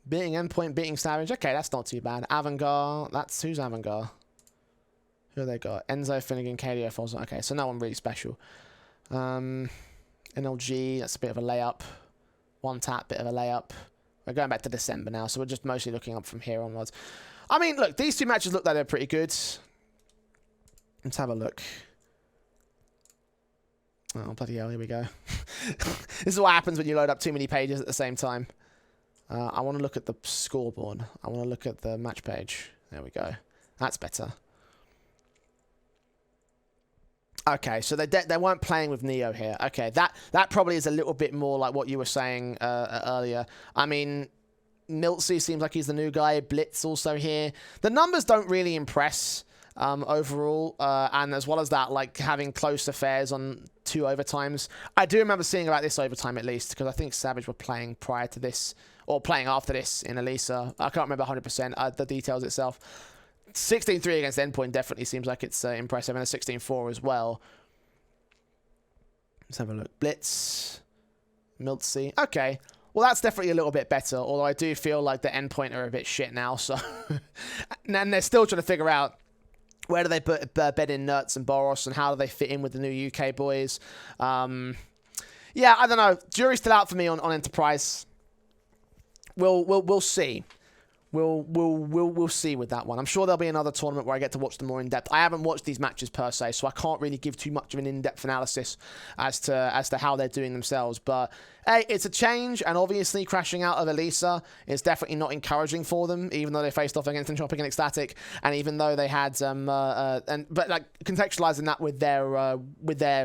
Beating Endpoint, beating Savage. Okay, that's not too bad. Avangar. Who's Avangar? Who have they got? Enzo, Finnegan, KDO, Folsom. Okay, so no one really special. NLG, that's a bit of a layup. One tap, bit of a layup. We're going back to December now, so we're just mostly looking up from here onwards. I mean, look, these two matches look like they're pretty good. Let's have a look. Oh, bloody hell, here we go. This is what happens when you load up too many pages at the same time. I want to look at the scoreboard. I want to look at the match page. There we go. That's better. Okay, so they weren't playing with Neo here. Okay, that probably is a little bit more like what you were saying earlier. I mean, Miltsy seems like he's the new guy. Blitz also here. The numbers don't really impress overall, and as well as that, like having close affairs on 2 overtimes. I do remember seeing about this overtime at least, because I think Savage were playing prior to this, or playing after this in Elisa. I can't remember 100% the details itself. 16-3 against Endpoint definitely seems like it's impressive, and a 16-4 as well. Let's have a look. Blitz. Miltsy. Okay. Well, that's definitely a little bit better, although I do feel like the Endpoint are a bit shit now, so... and they're still trying to figure out where do they put bed in Nertz and Boros, and how do they fit in with the new UK boys. Yeah, I don't know. Jury's still out for me on Enterprise. We'll see. We'll see with that one. I'm sure there'll be another tournament where I get to watch them more in depth. I haven't watched these matches per se, so I can't really give too much of an in-depth analysis as to how they're doing themselves. But hey, it's a change, and obviously crashing out of Elisa is definitely not encouraging for them, even though they faced off against Entropic and Ecstatic, and even though they had but like contextualizing that with their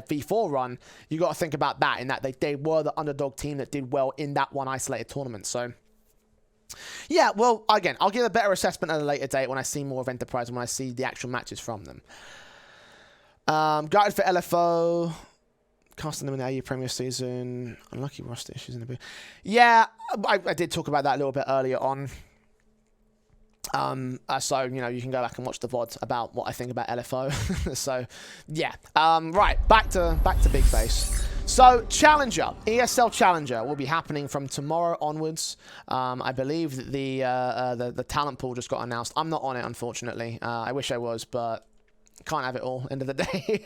V4 run, you got to think about that in that they were the underdog team that did well in that one isolated tournament. So. Yeah, well, again, I'll give a better assessment at a later date when I see more of Enterprise and when I see the actual matches from them. Guided for LFO. Casting them in the AU Premier season. Unlucky roster issues in the bit. Yeah, I did talk about that a little bit earlier on. So, you know, you can go back and watch the VOD about what I think about LFO. So, yeah. Right, back to Big Face. So, Challenger, ESL Challenger will be happening from tomorrow onwards. I believe that the talent pool just got announced. I'm not on it, unfortunately. I wish I was, but can't have it all, end of the day.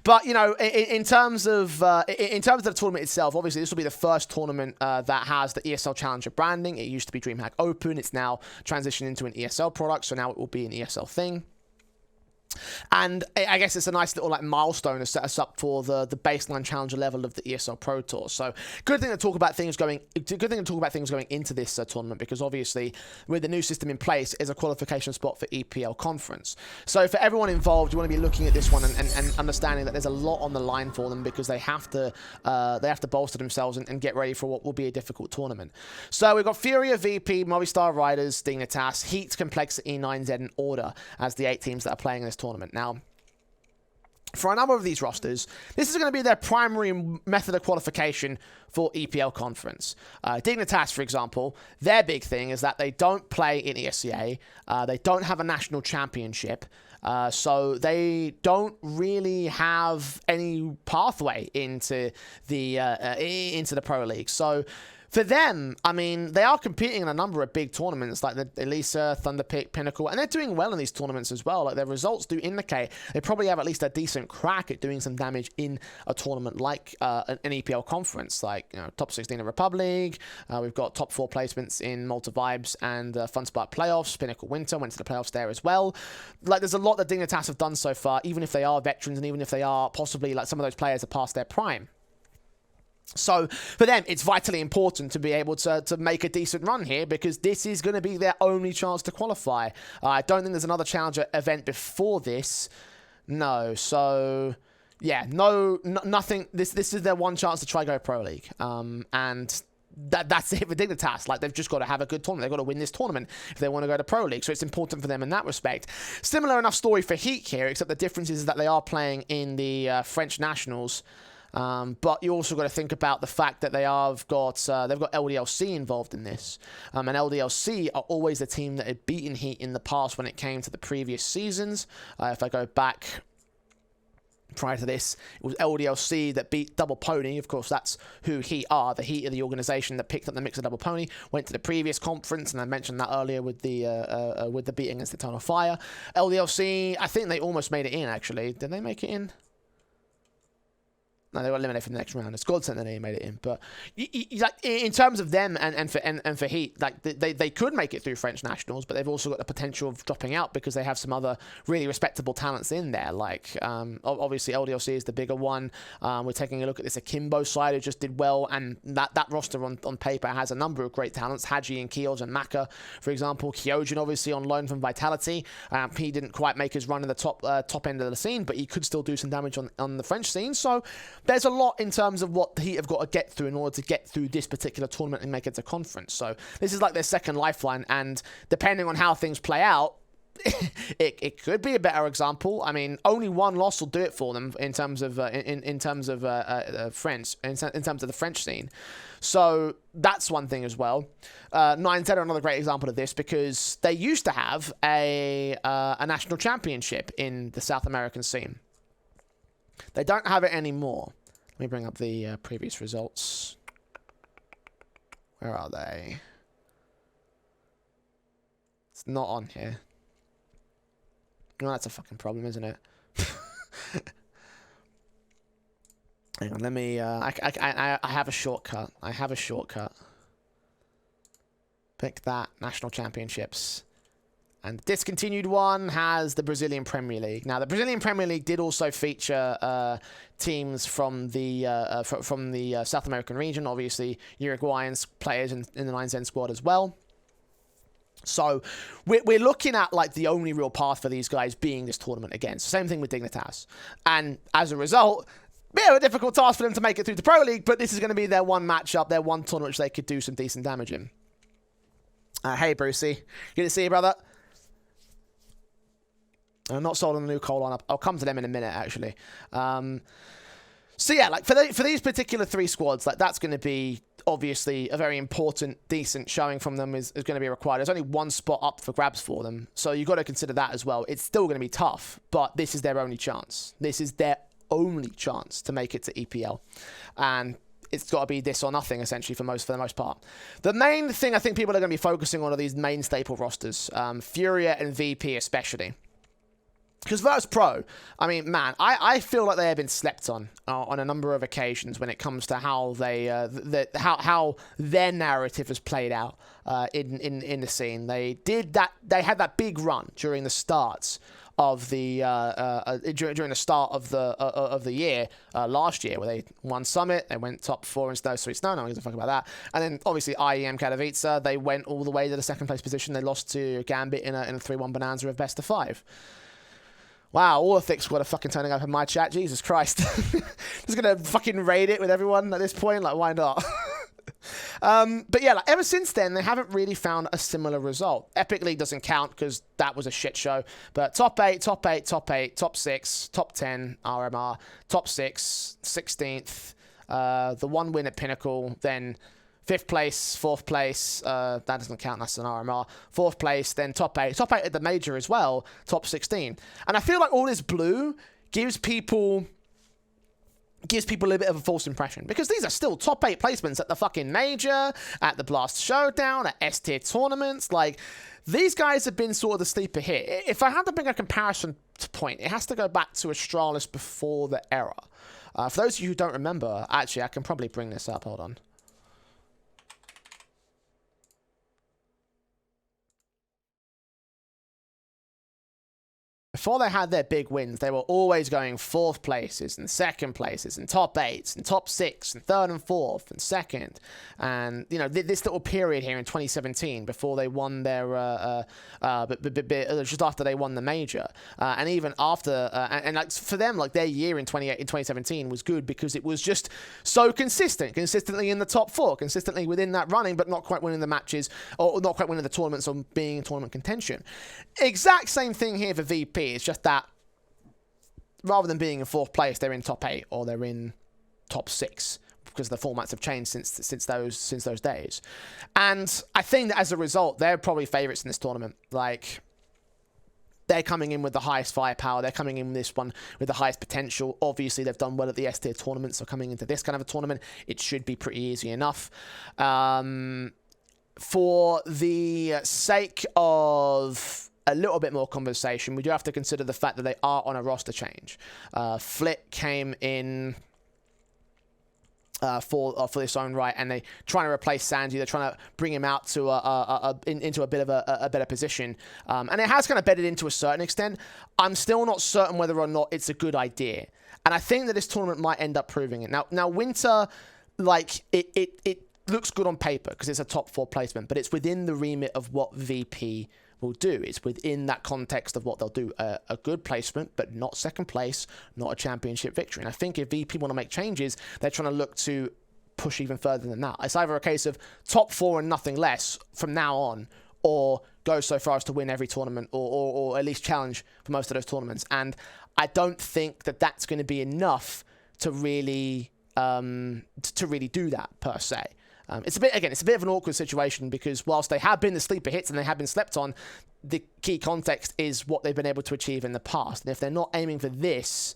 But, you know, in terms of the tournament itself, obviously this will be the first tournament that has the ESL Challenger branding. It used to be DreamHack Open. It's now transitioned into an ESL product, so now it will be an ESL thing. And I guess it's a nice little like milestone to set us up for the baseline challenger level of the ESL Pro Tour. So good thing to talk about things going into this tournament, because obviously with the new system in place is a qualification spot for EPL Conference. So for everyone involved, you want to be looking at this one and understanding that there's a lot on the line for them, because they have to bolster themselves and get ready for what will be a difficult tournament. So we've got Furia, VP, Movistar Riders, Dignitas, Heat, Complexity, 9Z, and Order as the 8 teams that are playing in this tournament. Now, for a number of these rosters, this is going to be their primary method of qualification for EPL Conference. Dignitas, for example, their big thing is that they don't play in ESCA, they don't have a national championship, so they don't really have any pathway into the Pro League. So for them, I mean, they are competing in a number of big tournaments like the Elisa, Thunderpick, Pinnacle, and they're doing well in these tournaments as well. Like, their results do indicate they probably have at least a decent crack at doing some damage in a tournament like an EPL Conference, like, you know, top 16 in Republic League. We've got top 4 placements in Malta Vibes and FunSpark playoffs. Pinnacle Winter went to the playoffs there as well. Like, there's a lot that Dignitas have done so far, even if they are veterans and even if they are possibly, like, some of those players are past their prime. So for them, it's vitally important to be able to make a decent run here, because this is going to be their only chance to qualify. I don't think there's another Challenger event before this. No. So yeah, nothing. This is their one chance to try go Pro League. And that's it for Dignitas. Like, they've just got to have a good tournament. They've got to win this tournament if they want to go to Pro League. So it's important for them in that respect. Similar enough story for Heat here, except the difference is that they are playing in the French Nationals. But you also got to think about the fact that they've got LDLC involved in this, and LDLC are always the team that had beaten Heat in the past when it came to the previous seasons. If I go back prior to this, it was LDLC that beat Double Pony. Of course, that's who Heat are. The Heat are the organization that picked up the mix of Double Pony, went to the previous conference, and I mentioned that earlier with the beating against Eternal Fire. LDLC, I think they almost made it in, actually. Did they make it in? No, they got eliminated from the next round. It's godsend that they made it in. But like, in terms of them and for Heat, like, they could make it through French Nationals, but they've also got the potential of dropping out because they have some other really respectable talents in there. Like, obviously LDLC is the bigger one. We're taking a look at this Akimbo side who just did well, and that roster on paper has a number of great talents. Haji and Kios and Maka, for example. Kyojin obviously on loan from Vitality. He didn't quite make his run in the top end of the scene, but he could still do some damage on the French scene. So there's a lot in terms of what the Heat have got to get through in order to get through this particular tournament and make it to conference. So this is like their second lifeline, and depending on how things play out, it could be a better example. I mean, only one loss will do it for them in terms of French, in terms of the French scene. So that's one thing as well. 9Z are another great example of this, because they used to have a national championship in the South American scene. They don't have it anymore. Let me bring up the previous results. Where are they? It's not on here. No, that's a fucking problem, isn't it? Hang on, let me... I have a shortcut. I have a shortcut. Pick that. National Championships. And the discontinued one has the Brazilian Premier League. Now, the Brazilian Premier League did also feature teams from the South American region. Obviously, Uruguayan players in the 9Z squad as well. So we're looking at like the only real path for these guys being this tournament again. So same thing with Dignitas. And as a result, bit of a difficult task for them to make it through the Pro League, but this is going to be their one matchup, their one tournament which they could do some decent damage in. Hey, Brucey. Good to see you, brother. I'm not sold on the new coal lineup. I'll come to them in a minute, actually. So yeah, like for these particular 3 squads, like that's going to be obviously a very important, decent showing from them is going to be required. There's only 1 spot up for grabs for them, so you've got to consider that as well. It's still going to be tough, but this is their only chance. This is their only chance to make it to EPL, and it's got to be this or nothing, essentially, for the most part. The main thing I think people are going to be focusing on are these main staple rosters, Furia and VP especially. Because Virtus Pro, I mean, man, I feel like they have been slept on a number of occasions when it comes to how they how their narrative has played out in the scene. They had that big run during the start of the during the start of the year last year, where they won Summit, they went top 4 in Snow Sweet Snow. No one gives a fuck about that. And then obviously IEM Katowice, they went all the way to the 2nd place position. They lost to Gambit in a 3-1 bonanza of best of 5. Wow, all the thick squad are fucking turning up in my chat. Jesus Christ. Just gonna fucking raid it with everyone at this point. Like, why not? But yeah, like, ever since then, they haven't really found a similar result. Epic League doesn't count because that was a shit show. But top 8, top 8, top 8, top 6, top 10, RMR, top 6, 16th, the 1 win at Pinnacle, then 5th place, 4th place, that doesn't count, that's an RMR. 4th place, then top 8. Top 8 at the major as well, top 16. And I feel like all this blue gives people a little bit of a false impression, because these are still top 8 placements at the fucking major, at the Blast Showdown, at S-tier tournaments. Like, these guys have been sort of the sleeper hit. If I had to bring a comparison point, it has to go back to Astralis before the era. For those of you who don't remember, actually, I can probably bring this up, hold on. Before they had their big wins, they were always going 4th places and 2nd places and top 8s and top 6 and 3rd and 4th and 2nd. And, you know, this little period here in 2017 before they won their, just after they won the major. And even after, and like for them, like their year in 2017 was good because it was just so consistently in the top 4, consistently within that running, but not quite winning the matches or not quite winning the tournaments or being in tournament contention. Exact same thing here for VP. It's just that rather than being in 4th place, they're in top 8 or they're in top 6 because the formats have changed since those days. And I think that as a result, they're probably favourites in this tournament. Like, they're coming in with the highest firepower. They're coming in this one with the highest potential. Obviously, they've done well at the S-tier tournament, so coming into this kind of a tournament, it should be pretty easy enough. For the sake of a little bit more conversation, we do have to consider the fact that they are on a roster change. Flit came in for this own right, and they're trying to replace Sanji. They're trying to bring him out to into a bit of a better position, and it has kind of bedded into a certain extent. I'm still not certain whether or not it's a good idea, and I think that this tournament might end up proving it. Now Winter, like it looks good on paper because it's a top 4 placement, but it's within the remit of what VP will do. It's within that context of what they'll do. A good placement, but not 2nd place, not a championship victory. And I think if VP want to make changes, they're trying to look to push even further than that. It's either a case of top 4 and nothing less from now on, or go so far as to win every tournament, or at least challenge for most of those tournaments. And I don't think that that's going to be enough to really do that per se. It's a bit of an awkward situation because whilst they have been the sleeper hits and they have been slept on, the key context is what they've been able to achieve in the past. And if they're not aiming for this,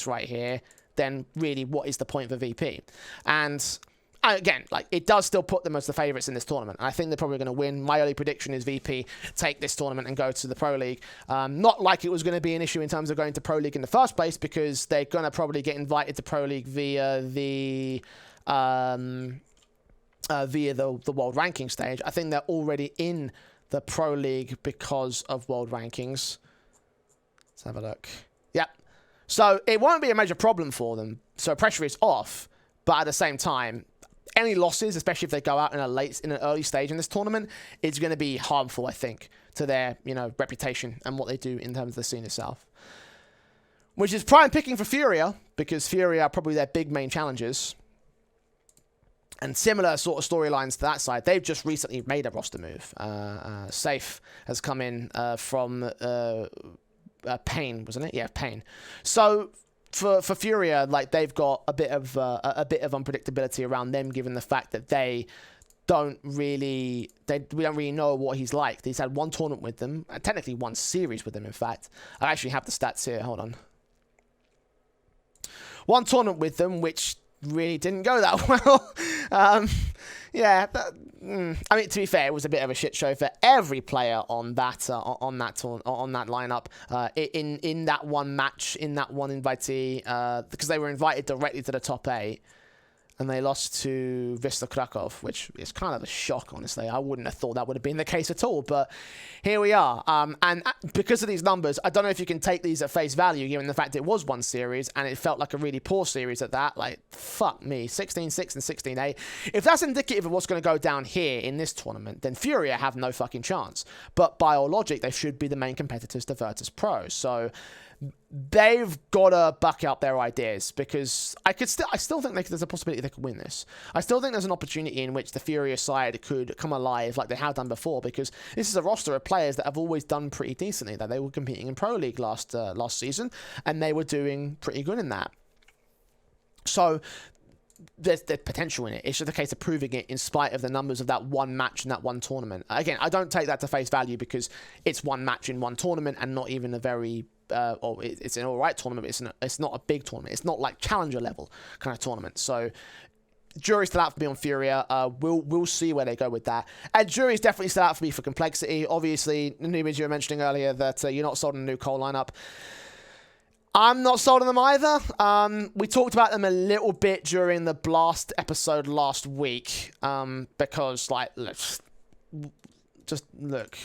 right here, then really what is the point for VP? And again, like, it does still put them as the favourites in this tournament. I think they're probably going to win. My early prediction is VP take this tournament and go to the Pro League. Not like it was going to be an issue in terms of going to Pro League in the first place, because they're going to probably get invited to Pro League via the world ranking stage. I think they're already in the Pro League because of world rankings. Let's have a look. Yep. So it won't be a major problem for them. So pressure is off, but at the same time, any losses, especially if they go out in an early stage in this tournament, it's going to be harmful, I think, to their, you know, reputation and what they do in terms of the scene itself. Which is prime picking for Furia, because Furia are probably their big main challengers. And similar sort of storylines to that side. They've just recently made a roster move. Safe has come in from Pain, wasn't it? Yeah, Pain. So for Furia, like, they've got a bit of unpredictability around them, given the fact that we don't really know what he's like. He's had one tournament with them, technically one series with them. In fact, I actually have the stats here. Hold on. One tournament with them, which really didn't go that well. Yeah, I mean, to be fair, it was a bit of a shit show for every player on that lineup. In that one match, in that one invitee, because they were invited directly to the top 8. And they lost to Wisla Krakow, which is kind of a shock, honestly. I wouldn't have thought that would have been the case at all, but here we are. And because of these numbers, I don't know if you can take these at face value, given the fact it was one series, and it felt like a really poor series at that. Like, fuck me, 16-6 and 16-8. If that's indicative of what's going to go down here in this tournament, then Furia have no fucking chance. But by all logic, they should be the main competitors to Virtus Pro. So they've got to buck up their ideas, because I still think there's a possibility they could win this. I still think there's an opportunity in which the Furia side could come alive like they have done before, because this is a roster of players that have always done pretty decently. That they were competing in Pro League last season, and they were doing pretty good in that. So there's potential in it. It's just a case of proving it in spite of the numbers of that one match in that one tournament. Again, I don't take that to face value, because it's one match in one tournament and not even a very it's an alright tournament, but it's not a big tournament. It's not like Challenger level kind of tournament. So jury's still out for me on Furia. We'll see where they go with that. And jury's definitely still out for me for Complexity. Obviously, Nubis, you were mentioning earlier that you're not sold on a new Cole lineup. I'm not sold on them either. We talked about them a little bit during the Blast episode last week, because, like, just look.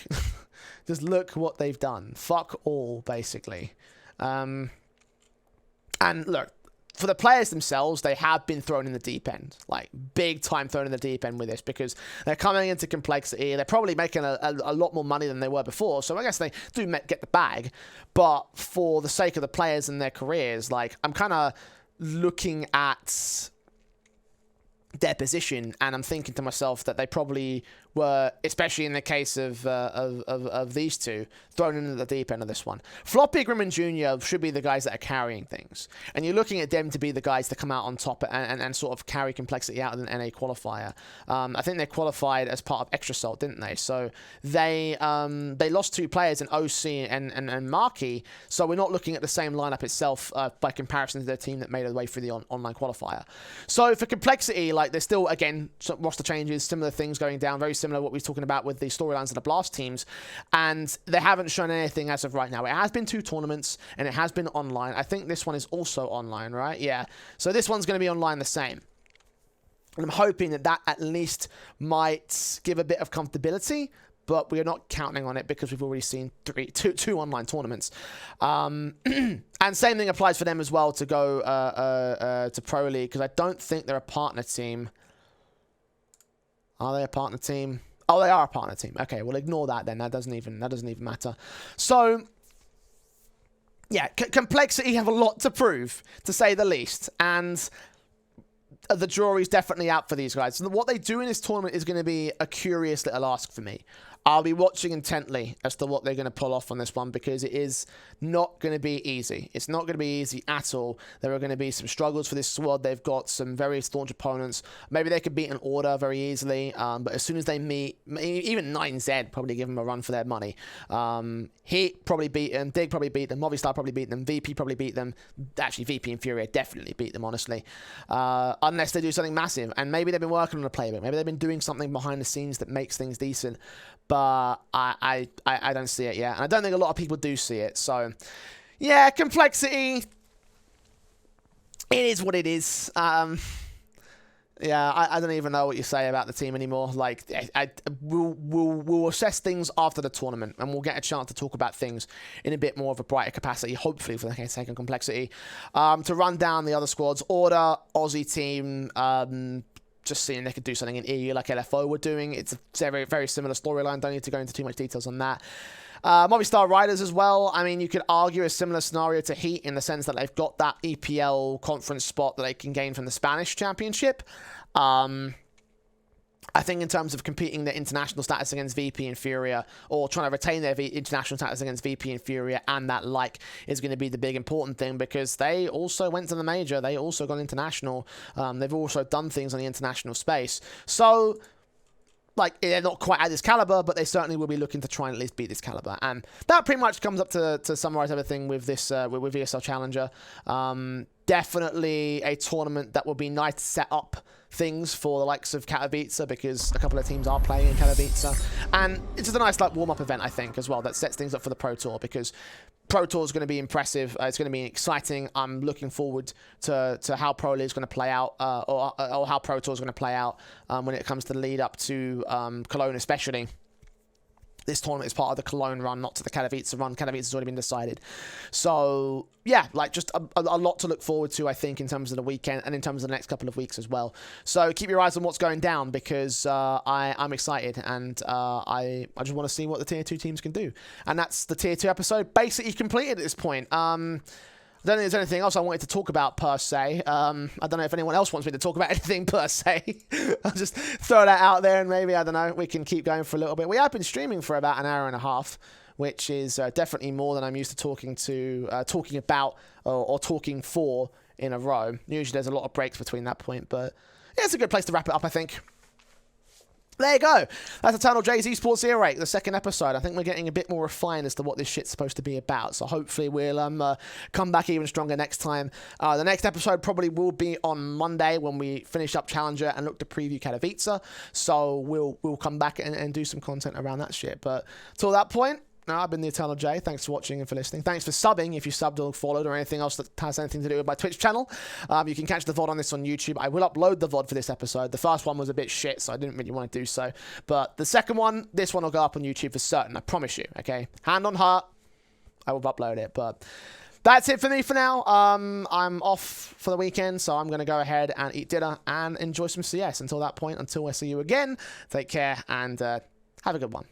Just look what they've done. Fuck all, basically. And look, for the players themselves, they have been thrown in the deep end. Like, big time thrown in the deep end with this, because they're coming into Complexity. They're probably making a lot more money than they were before, so I guess they do get the bag. But for the sake of the players and their careers, like, I'm kind of looking at their position, and I'm thinking to myself that they probably were, especially in the case of these two, thrown into the deep end of this one. Floppy, Grim, and Junior should be the guys that are carrying things, and you're looking at them to be the guys to come out on top and sort of carry Complexity out of an NA qualifier. I think they qualified as part of Extra Salt, didn't they? So they lost 2 players in OC and Marquee, so we're not looking at the same lineup itself by comparison to their team that made their way through the online qualifier. So for Complexity, like, there's still, again, some roster changes, similar things going down, very similar to what we were talking about with the storylines of the Blast teams, and they haven't shown anything as of right now. It has been 2 tournaments, and it has been online. I think this one is also online, right? Yeah. So this one's going to be online the same. And I'm hoping that at least might give a bit of comfortability, but we're not counting on it because we've already seen two online tournaments. And same thing applies for them as well to go to Pro League, because I don't think they're a partner team. Are they a partner team? Oh, they are a partner team. Okay, well, ignore that then. That doesn't even matter. So, yeah, Complexity have a lot to prove, to say the least, and the jury's definitely out for these guys. So what they do in this tournament is going to be a curious little ask for me. I'll be watching intently as to what they're going to pull off on this one, because it is not going to be easy. It's not going to be easy at all. There are going to be some struggles for this squad. They've got some very staunch opponents. Maybe they could beat an Order very easily, but as soon as they meet, even 9Z probably give them a run for their money. Heat probably beat them. Dig probably beat them. Movistar probably beat them. VP probably beat them. Actually, VP and Furia definitely beat them, honestly. Unless they do something massive. And maybe they've been working on a playbook. Maybe they've been doing something behind the scenes that makes things decent. But I don't see it yet. And I don't think a lot of people do see it. So, yeah, Complexity. It is what it is. Yeah, I don't even know what you say about the team anymore. Like, we'll assess things after the tournament, and we'll get a chance to talk about things in a bit more of a brighter capacity, hopefully, for the sake of Complexity. To run down the other squads, Order, Aussie team, just seeing they could do something in EU like LFO were doing. It's a very, very similar storyline. Don't need to go into too much details on that. Movistar Riders as well. I mean, you could argue a similar scenario to Heat in the sense that they've got that EPL conference spot that they can gain from the Spanish Championship. I think in terms of competing their international status against VP Inferior, or trying to retain their international status against VP Inferior, and that like is going to be the big important thing, because they also went to the major, they also got international, they've also done things on the international space. So, like, they're not quite at this caliber, but they certainly will be looking to try and at least beat this caliber. And that pretty much comes up to summarize everything with this, with ESL Challenger. Definitely a tournament that will be nice to set up things for the likes of Katowice, because a couple of teams are playing in Katowice. And it's just a nice like warm-up event, I think, as well, that sets things up for the Pro Tour, because Pro Tour is going to be impressive. It's going to be exciting. I'm looking forward to how Pro League is going to play out, or how Pro Tour is going to play out when it comes to the lead up to Cologne, especially. This tournament is part of the Cologne run, not to the Katowice run. Katowice has already been decided. So, yeah, like just a lot to look forward to, I think, in terms of the weekend and in terms of the next couple of weeks as well. So keep your eyes on what's going down, because I'm excited, and I just want to see what the Tier 2 teams can do. And that's the Tier 2 episode basically completed at this point. I don't think there's anything else I wanted to talk about, per se. I don't know if anyone else wants me to talk about anything, per se. I'll just throw that out there, and maybe, I don't know, we can keep going for a little bit. We have been streaming for about an hour and a half, which is definitely more than I'm used to talking about or talking for in a row. Usually there's a lot of breaks between that point, but yeah, it's a good place to wrap it up, I think. There you go. That's EternalJay's Esports Earache, the second episode. I think we're getting a bit more refined as to what this shit's supposed to be about. So hopefully we'll come back even stronger next time. The next episode probably will be on Monday when we finish up Challenger and look to preview Katowice. So we'll come back and do some content around that shit. But till that point, I've been the EternalJay. Thanks for watching and for listening. Thanks for subbing if you subbed or followed, or anything else that has anything to do with my Twitch channel. You can catch the VOD on this on YouTube. I will upload the VOD for this episode. The first one was a bit shit, so I didn't really want to do so. But the second one, this one will go up on YouTube for certain. I promise you, okay? Hand on heart, I will upload it. But that's it for me for now. I'm off for the weekend, so I'm going to go ahead and eat dinner and enjoy some CS. Until that point, until I see you again, take care and have a good one.